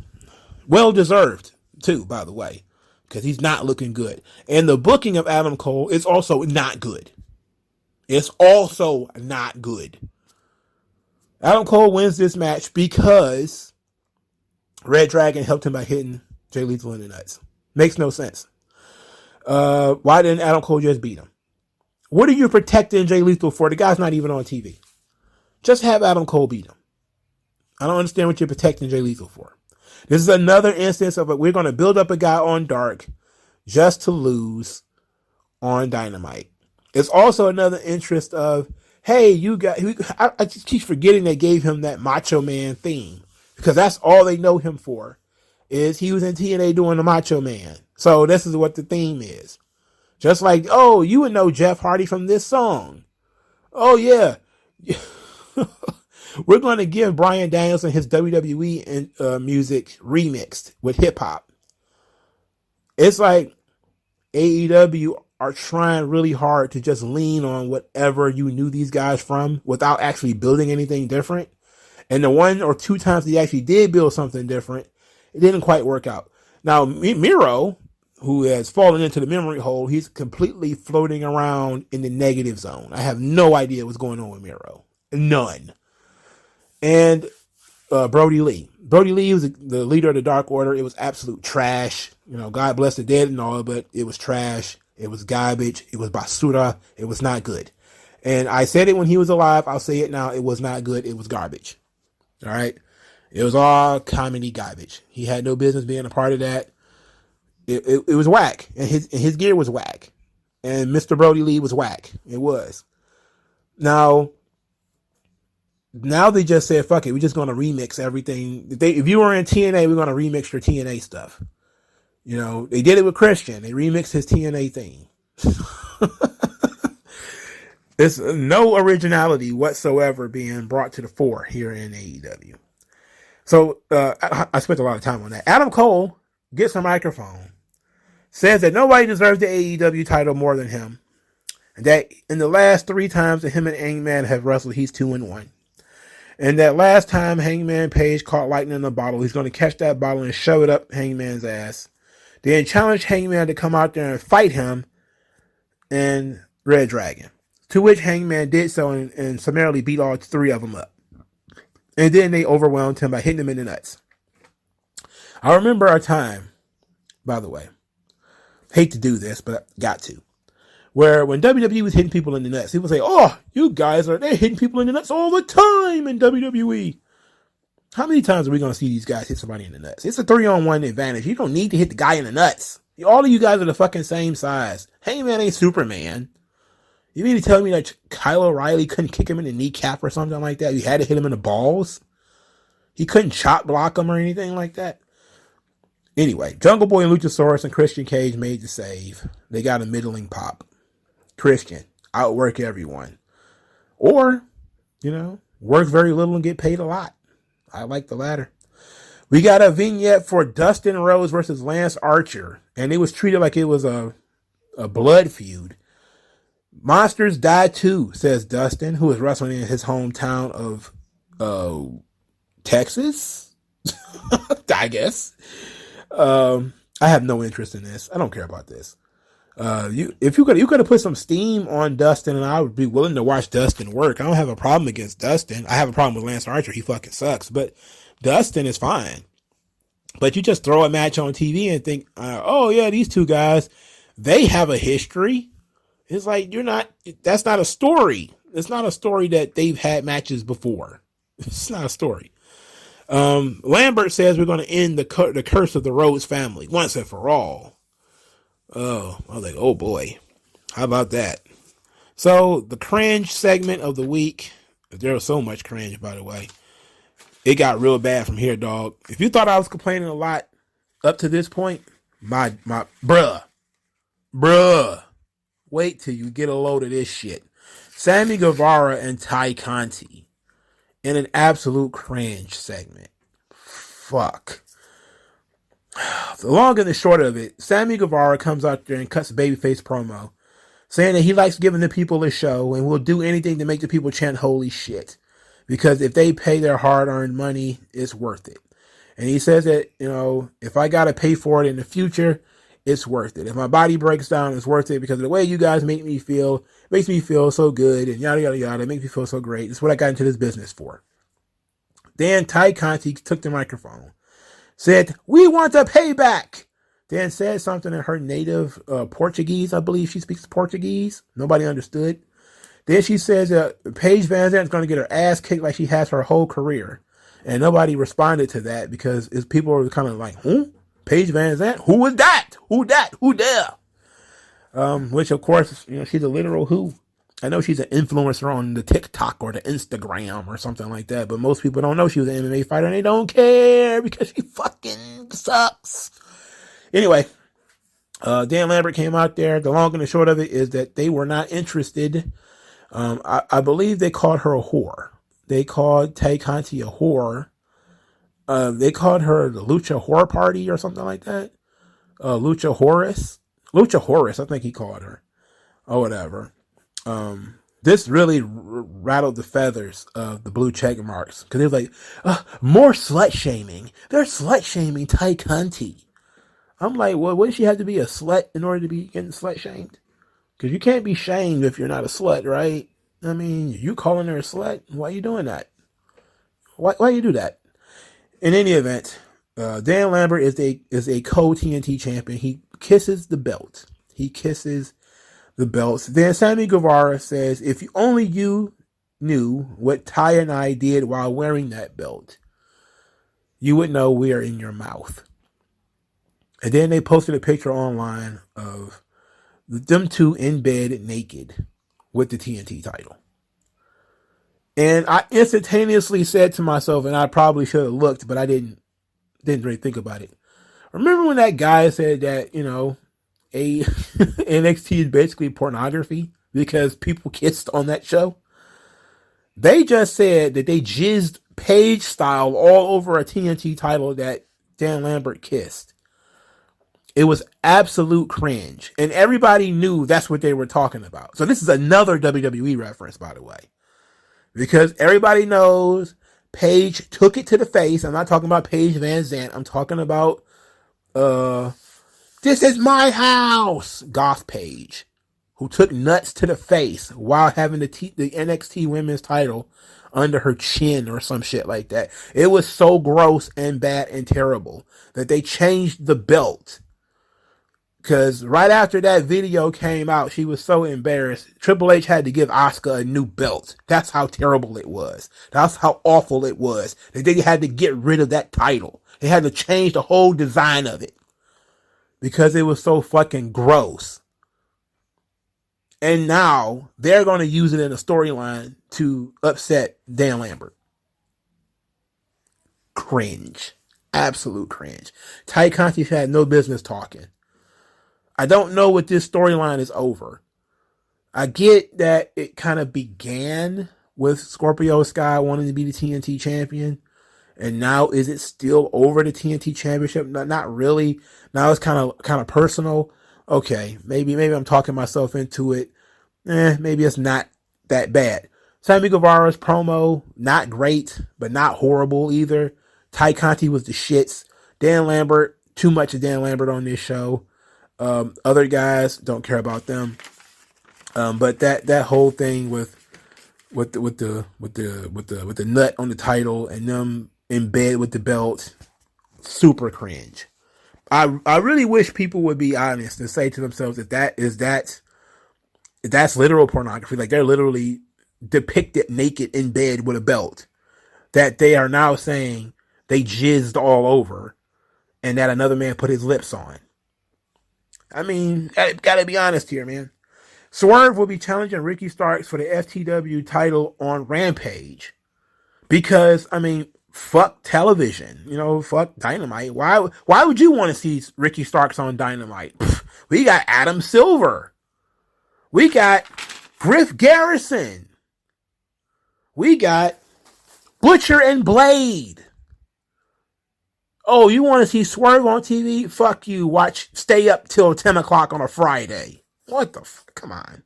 well deserved too, by the way, because he's not looking good. And the booking of Adam Cole is also not good. It's also not good. Adam Cole wins this match because Red Dragon helped him by hitting Jay Lethal in the nuts. Makes no sense. Why didn't Adam Cole just beat him? What are you protecting Jay Lethal for? The guy's not even on TV. Just have Adam Cole beat him. I don't understand what you're protecting Jay Lethal for. This is another instance of we're going to build up a guy on Dark just to lose on Dynamite. It's also another interest of, hey, you got. I just keep forgetting they gave him that Macho Man theme because that's all they know him for. Is he was in TNA doing the Macho Man. So this is what the theme is. Just like, oh, you would know Jeff Hardy from this song. Oh yeah. We're going to give Bryan Danielson his WWE music remixed with hip hop. It's like AEW are trying really hard to just lean on whatever you knew these guys from without actually building anything different. And the one or two times they actually did build something different, it didn't quite work out. Now, Miro, who has fallen into the memory hole, he's completely floating around in the negative zone. I have no idea what's going on with Miro. None. And Brody Lee. Brody Lee was the leader of the Dark Order. It was absolute trash. You know, God bless the dead and all, but it was trash. It was garbage. It was basura. It was not good. And I said it when he was alive. I'll say it now. It was not good. It was garbage. All right. It was all comedy garbage. He had no business being a part of that. It was whack. And his gear was whack. And Mr. Brody Lee was whack. It was. Now they just said, fuck it, we're just going to remix everything. If you were in TNA, we're going to remix your TNA stuff. You know, they did it with Christian. They remixed his TNA thing. There's no originality whatsoever being brought to the fore here in AEW. So I spent a lot of time on that. Adam Cole gets a microphone, says that nobody deserves the AEW title more than him. And that in the last 3 times that him and Hangman have wrestled, he's 2-1. And that last time Hangman Page caught lightning in a bottle, he's going to catch that bottle and shove it up Hangman's ass. Then challenge Hangman to come out there and fight him and Red Dragon. To which Hangman did so and summarily beat all 3 of them up. And then they overwhelmed him by hitting him in the nuts. I remember a time, by the way, hate to do this, but got to, where when WWE was hitting people in the nuts, people say, oh, you guys they're hitting people in the nuts all the time in WWE. How many times are we going to see these guys hit somebody in the nuts? It's a 3-on-1 advantage. You don't need to hit the guy in the nuts. All of you guys are the fucking same size. Hangman ain't Superman. You mean to tell me that Kyle O'Reilly couldn't kick him in the kneecap or something like that? You had to hit him in the balls? He couldn't chop block him or anything like that? Anyway, Jungle Boy and Luchasaurus and Christian Cage made the save. They got a middling pop. Christian, outwork everyone. Or, work very little and get paid a lot. I like the latter. We got a vignette for Dustin Rhodes versus Lance Archer. And it was treated like it was a blood feud. Monsters die too, says Dustin, who is wrestling in his hometown of Texas, I guess. I have no interest in this. I don't care about this. You could have put some steam on Dustin, and I would be willing to watch Dustin work. I don't have a problem against Dustin. I have a problem with Lance Archer. He fucking sucks, but Dustin is fine. But you just throw a match on TV and think, oh yeah, these two guys, they have a history. It's like, that's not a story. It's not a story that they've had matches before. It's not a story. Lambert says we're going to end the curse of the Rhodes family once and for all. Oh, I was like, oh boy, how about that? So the cringe segment of the week, there was so much cringe, by the way. It got real bad from here, dog. If you thought I was complaining a lot up to this point, my bruh, wait till you get a load of this shit. Sammy Guevara and Ty Conti in an absolute cringe segment. Fuck. The long and the short of it, Sammy Guevara comes out there and cuts a babyface promo saying that he likes giving the people a show and will do anything to make the people chant holy shit. Because if they pay their hard-earned money, it's worth it. And he says that, if I got to pay for it in the future, it's worth it. If my body breaks down, it's worth it because of the way you guys make me feel. It makes me feel so good and yada, yada, yada. It makes me feel so great. It's what I got into this business for. Then Ty Conti took the microphone, said, "We want a payback." Then said something in her native Portuguese. I believe she speaks Portuguese. Nobody understood. Then she says that Paige Van Zandt is going to get her ass kicked like she has her whole career. And nobody responded to that because people were kind of like, Paige Van Zandt? Who was that? Who that? Who there? Which, of course, she's a literal who. I know she's an influencer on the TikTok or the Instagram or something like that, but most people don't know she was an MMA fighter and they don't care because she fucking sucks. Anyway, Dan Lambert came out there. The long and the short of it is that they were not interested. I believe they called her a whore. They called Tay Conti a whore. They called her the Lucha Whore Party or something like that. Lucha Horace, I think he called her, or whatever. This really rattled the feathers of the blue check marks because they were like, more slut shaming. They're slut shaming Tay Conti. I'm like, well, wouldn't she have to be a slut in order to be getting slut shamed? Because you can't be shamed if you're not a slut, right? I mean, you calling her a slut? Why are you doing that? Why you do that? In any event, Dan Lambert is a co-TNT champion. He kisses the belt. Then Sammy Guevara says, if only you knew what Ty and I did while wearing that belt, you would know we are in your mouth. And then they posted a picture online of them two in bed naked with the TNT title. And I instantaneously said to myself, and I probably should have looked, but I didn't really think about it. Remember when that guy said that, NXT is basically pornography because people kissed on that show? They just said that they jizzed Paige style all over a TNT title that Dan Lambert kissed. It was absolute cringe. And everybody knew that's what they were talking about. So this is another WWE reference, by the way. Because everybody knows Paige took it to the face. I'm not talking about Paige Van Zandt. I'm talking about, this is my house, Goth Paige, who took nuts to the face while having the NXT women's title under her chin or some shit like that. It was so gross and bad and terrible that they changed the belt. Because right after that video came out, she was so embarrassed. Triple H had to give Asuka a new belt. That's how terrible it was. That's how awful it was. They had to get rid of that title. They had to change the whole design of it. Because it was so fucking gross. And now they're going to use it in a storyline to upset Dan Lambert. Cringe. Absolute cringe. Ty Conti had no business talking. I don't know what this storyline is over. I get that it kind of began with Scorpio Sky wanting to be the TNT champion. And now is it still over the TNT championship? Not really. Now it's kind of personal. Okay, maybe I'm talking myself into it. Maybe it's not that bad. Sammy Guevara's promo, not great, but not horrible either. Ty Conti was the shits. Dan Lambert, too much of Dan Lambert on this show. Other guys, don't care about them. But that whole thing with the nut on the title and them in bed with the belt, super cringe. I really wish people would be honest and say to themselves if that's literal pornography, like they're literally depicted naked in bed with a belt, that they are now saying they jizzed all over and that another man put his lips on. I mean, gotta be honest here, man. Swerve will be challenging Ricky Starks for the FTW title on Rampage. Because, I mean, fuck television. Fuck Dynamite. Why would you want to see Ricky Starks on Dynamite? We got Adam Silver. We got Griff Garrison. We got Butcher and Blade. Oh, you want to see Swerve on TV? Fuck you. Stay up till 10 o'clock on a Friday. What the fuck? Come on.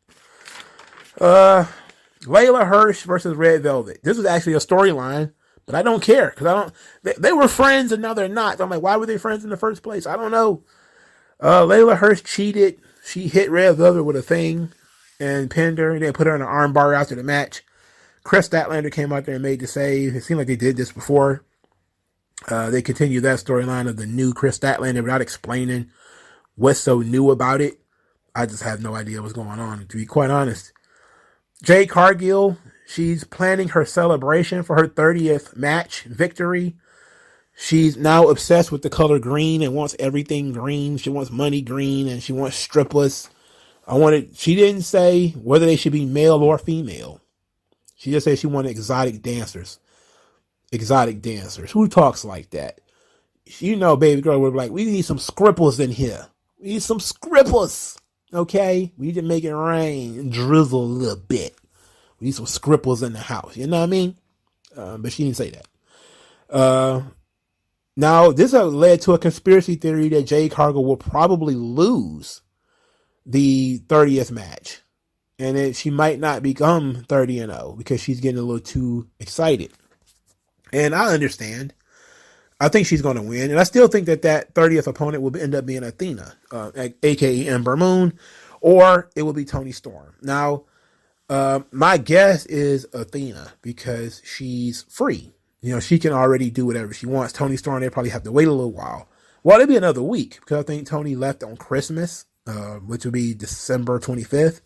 Layla Hirsch versus Red Velvet. This was actually a storyline, but I don't care because they were friends and now they're not. So I'm like, why were they friends in the first place? I don't know. Layla Hirsch cheated. She hit Red Velvet with a thing and pinned her. And they put her in an arm bar after the match. Chris Statlander came out there and made the save. It seemed like they did this before. They continued that storyline of the new Chris Statlander without explaining what's so new about it. I just have no idea what's going on, to be quite honest. Jade Cargill, she's planning her celebration for her 30th match victory. She's now obsessed with the color green and wants everything green. She wants money green and she wants strippers. She didn't say whether they should be male or female. She just said she wanted exotic dancers. Exotic dancers. Who talks like that? Baby girl would be like, we need some scribbles in here. We need some scribbles. Okay? We need to make it rain and drizzle a little bit. We need some scribbles in the house. You know what I mean? But she didn't say that. Now, this led to a conspiracy theory that Jade Cargill will probably lose the 30th match. And that she might not become 30-0 because she's getting a little too excited. And I understand. I think she's going to win. And I still think that 30th opponent will end up being Athena, a.k.a. Ember Moon, or it will be Toni Storm. Now, my guess is Athena because she's free. She can already do whatever she wants. Toni Storm, they probably have to wait a little while. Well, it'll be another week because I think Toni left on Christmas, which will be December 25th.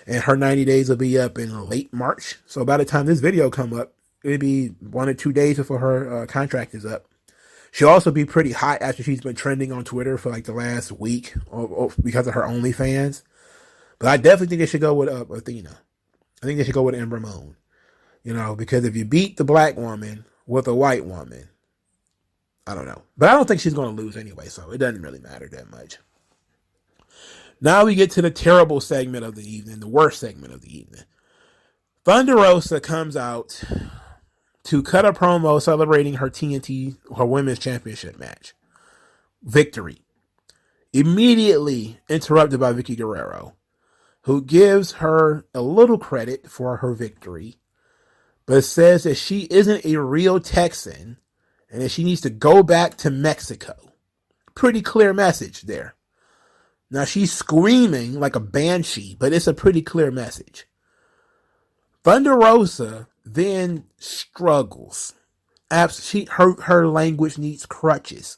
And her 90 days will be up in late March. So by the time this video come up, it'll be 1 or 2 days before her contract is up. She'll also be pretty hot after she's been trending on Twitter for like the last week because of her OnlyFans. But I definitely think they should go with Athena. I think they should go with Ember Moon. Because if you beat the black woman with a white woman, I don't know. But I don't think she's going to lose anyway, so it doesn't really matter that much. Now we get to the terrible segment of the evening, the worst segment of the evening. Thunder Rosa comes out to cut a promo celebrating her her women's championship match. Victory. Immediately interrupted by Vicky Guerrero, who gives her a little credit for her victory, but says that she isn't a real Texan and that she needs to go back to Mexico. Pretty clear message there. Now she's screaming like a banshee, but it's a pretty clear message. Thunder Rosa then struggles. Her language needs crutches.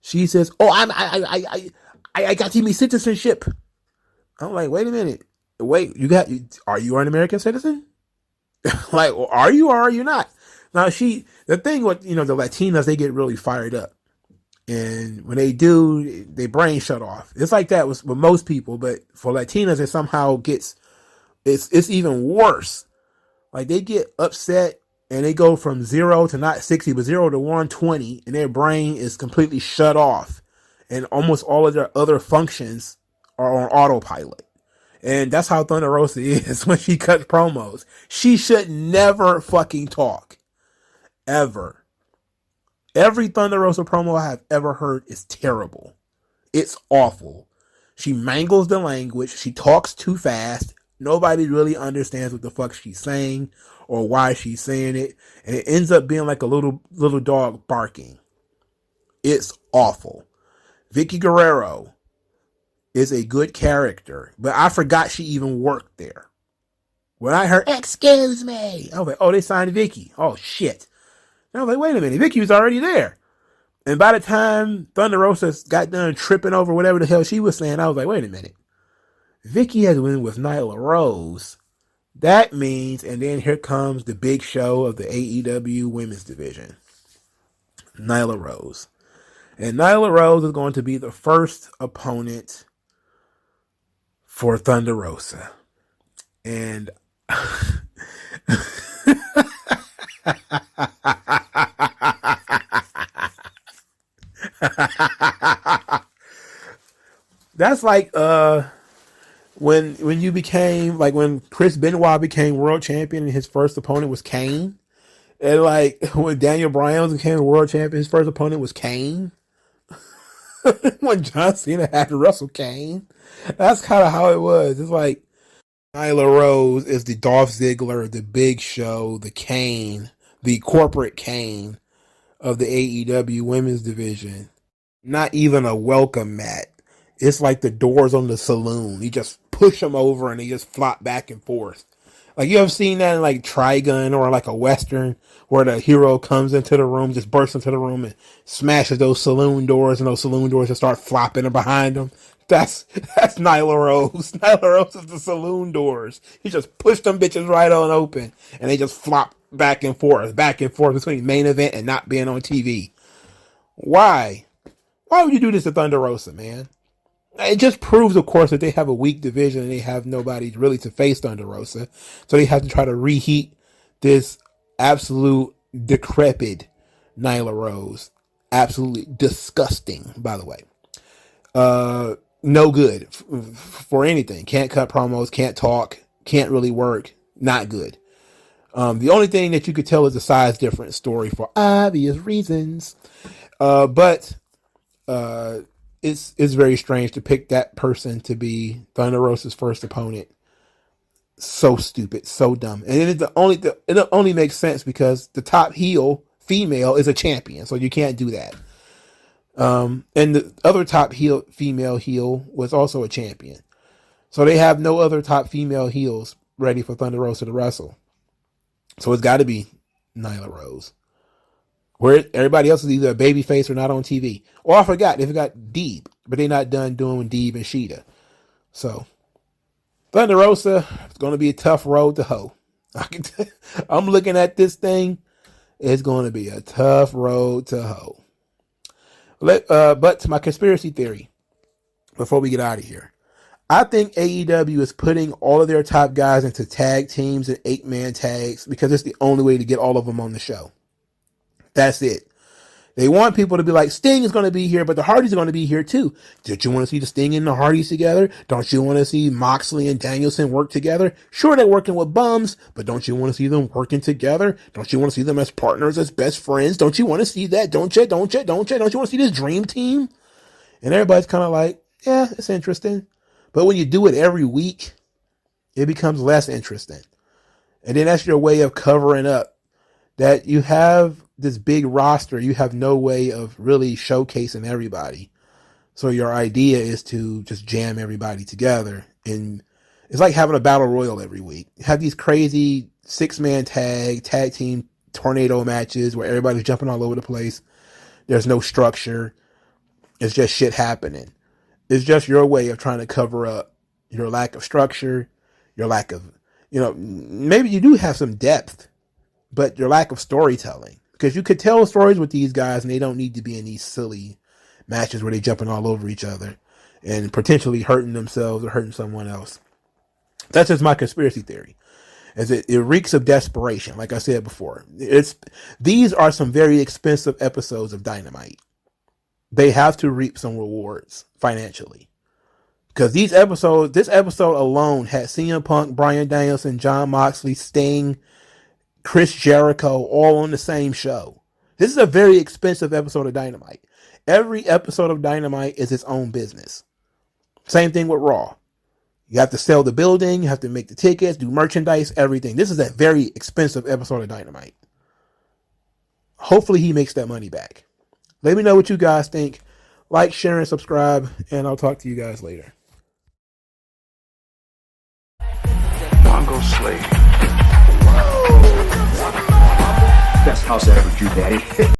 She says, "Oh, I got TV citizenship." I'm like, wait a minute. Wait, are you an American citizen? Like, are you or are you not? Now the thing with, the Latinas, they get really fired up. And when they do, their brain shut off. It's like that with most people, but for Latinas, it somehow it's even worse. Like they get upset and they go from 0 to not 60, but 0 to 120, and their brain is completely shut off. And almost all of their other functions are on autopilot. And that's how Thunder Rosa is when she cuts promos. She should never fucking talk. Ever. Every Thunder Rosa promo I have ever heard is terrible. It's awful. She mangles the language. She talks too fast. Nobody really understands what the fuck she's saying or why she's saying it. And it ends up being like a little dog barking. It's awful. Vicky Guerrero is a good character, but I forgot she even worked there. When I heard, "Excuse me," I was like, oh, they signed Vicky. Oh, shit. And I was like, wait a minute, Vicky was already there. And by the time Thunder Rosa got done tripping over whatever the hell she was saying, I was like, wait a minute. Vicky has been with Nyla Rose. That means, and then here comes the big show of the AEW women's division. Nyla Rose. And Nyla Rose is going to be the first opponent for Thunder Rosa. And that's like when you became, like, when Chris Benoit became world champion and his first opponent was Kane. And like when Daniel Bryan became world champion, his first opponent was Kane. When John Cena had to wrestle Kane. That's kind of how it was. It's like Nyla Rose is the Dolph Ziggler, the Big Show, the Kane, the corporate Kane of the AEW women's division. Not even a welcome mat. It's like the doors on the saloon. You just push them over and they just flop back and forth. Like, you ever seen that in like Trigun or like a Western where the hero comes into the room, just bursts into the room and smashes those saloon doors, and those saloon doors just start flopping behind them? That's Nyla Rose. Nyla Rose is the saloon doors. He just pushed them bitches right on open and they just flop back and forth between main event and not being on TV. Why? Why would you do this to Thunder Rosa, man? It just proves, of course, that they have a weak division and they have nobody really to face Thunder Rosa. So they have to try to reheat this absolute decrepit Nyla Rose. Absolutely disgusting, by the way. No good for anything. Can't cut promos, can't talk, can't really work. Not good. The only thing that you could tell is a size difference story for obvious reasons. But it's very strange to pick that person to be Thunder Rosa's first opponent. So stupid, so dumb. And it only makes sense because the top heel female is a champion, so you can't do that. And the other top female heel was also a champion. So they have no other top female heels ready for Thunder Rosa to wrestle. So it's got to be Nyla Rose. Where everybody else is either a babyface or not on TV. Or I forgot, they've got Deeb, but they're not done doing Deeb and Sheeta. So Thunder Rosa, it's going to be a tough road to hoe. I'm looking at this thing. It's going to be a tough road to hoe. But to my conspiracy theory, before we get out of here, I think AEW is putting all of their top guys into tag teams and 8-man tags because it's the only way to get all of them on the show. That's it. They want people to be like, Sting is going to be here, but the Hardys are going to be here too. Don't you want to see the Sting and the Hardys together? Don't you want to see Moxley and Danielson work together? Sure, they're working with bums, but don't you want to see them working together? Don't you want to see them as partners, as best friends? Don't you want to see that? Don't you? Don't you want to see this dream team? And everybody's kind of like, yeah, it's interesting. But when you do it every week, it becomes less interesting. And then that's your way of covering up that you have this big roster, you have no way of really showcasing everybody. So your idea is to just jam everybody together. And it's like having a battle royal every week. You have these crazy 6-man tag team tornado matches where everybody's jumping all over the place. There's no structure. It's just shit happening. It's just your way of trying to cover up your lack of structure, your lack of, maybe you do have some depth, but your lack of storytelling. Because you could tell stories with these guys and they don't need to be in these silly matches where they're jumping all over each other and potentially hurting themselves or hurting someone else. That's just my conspiracy theory. As it reeks of desperation, like I said before. These are some very expensive episodes of Dynamite. They have to reap some rewards financially. Because this episode alone had CM Punk, Bryan Danielson, Jon Moxley, Sting, Chris Jericho, all on the same show. This is a very expensive episode of Dynamite. Every episode of Dynamite is its own business. Same thing with Raw. You have to sell the building, you have to make the tickets, do merchandise, everything. This is a very expensive episode of Dynamite. Hopefully he makes that money back. Let me know what you guys think. Like, share, and subscribe, and I'll talk to you guys later. MagMongoSlade. Best house I ever drew, Daddy.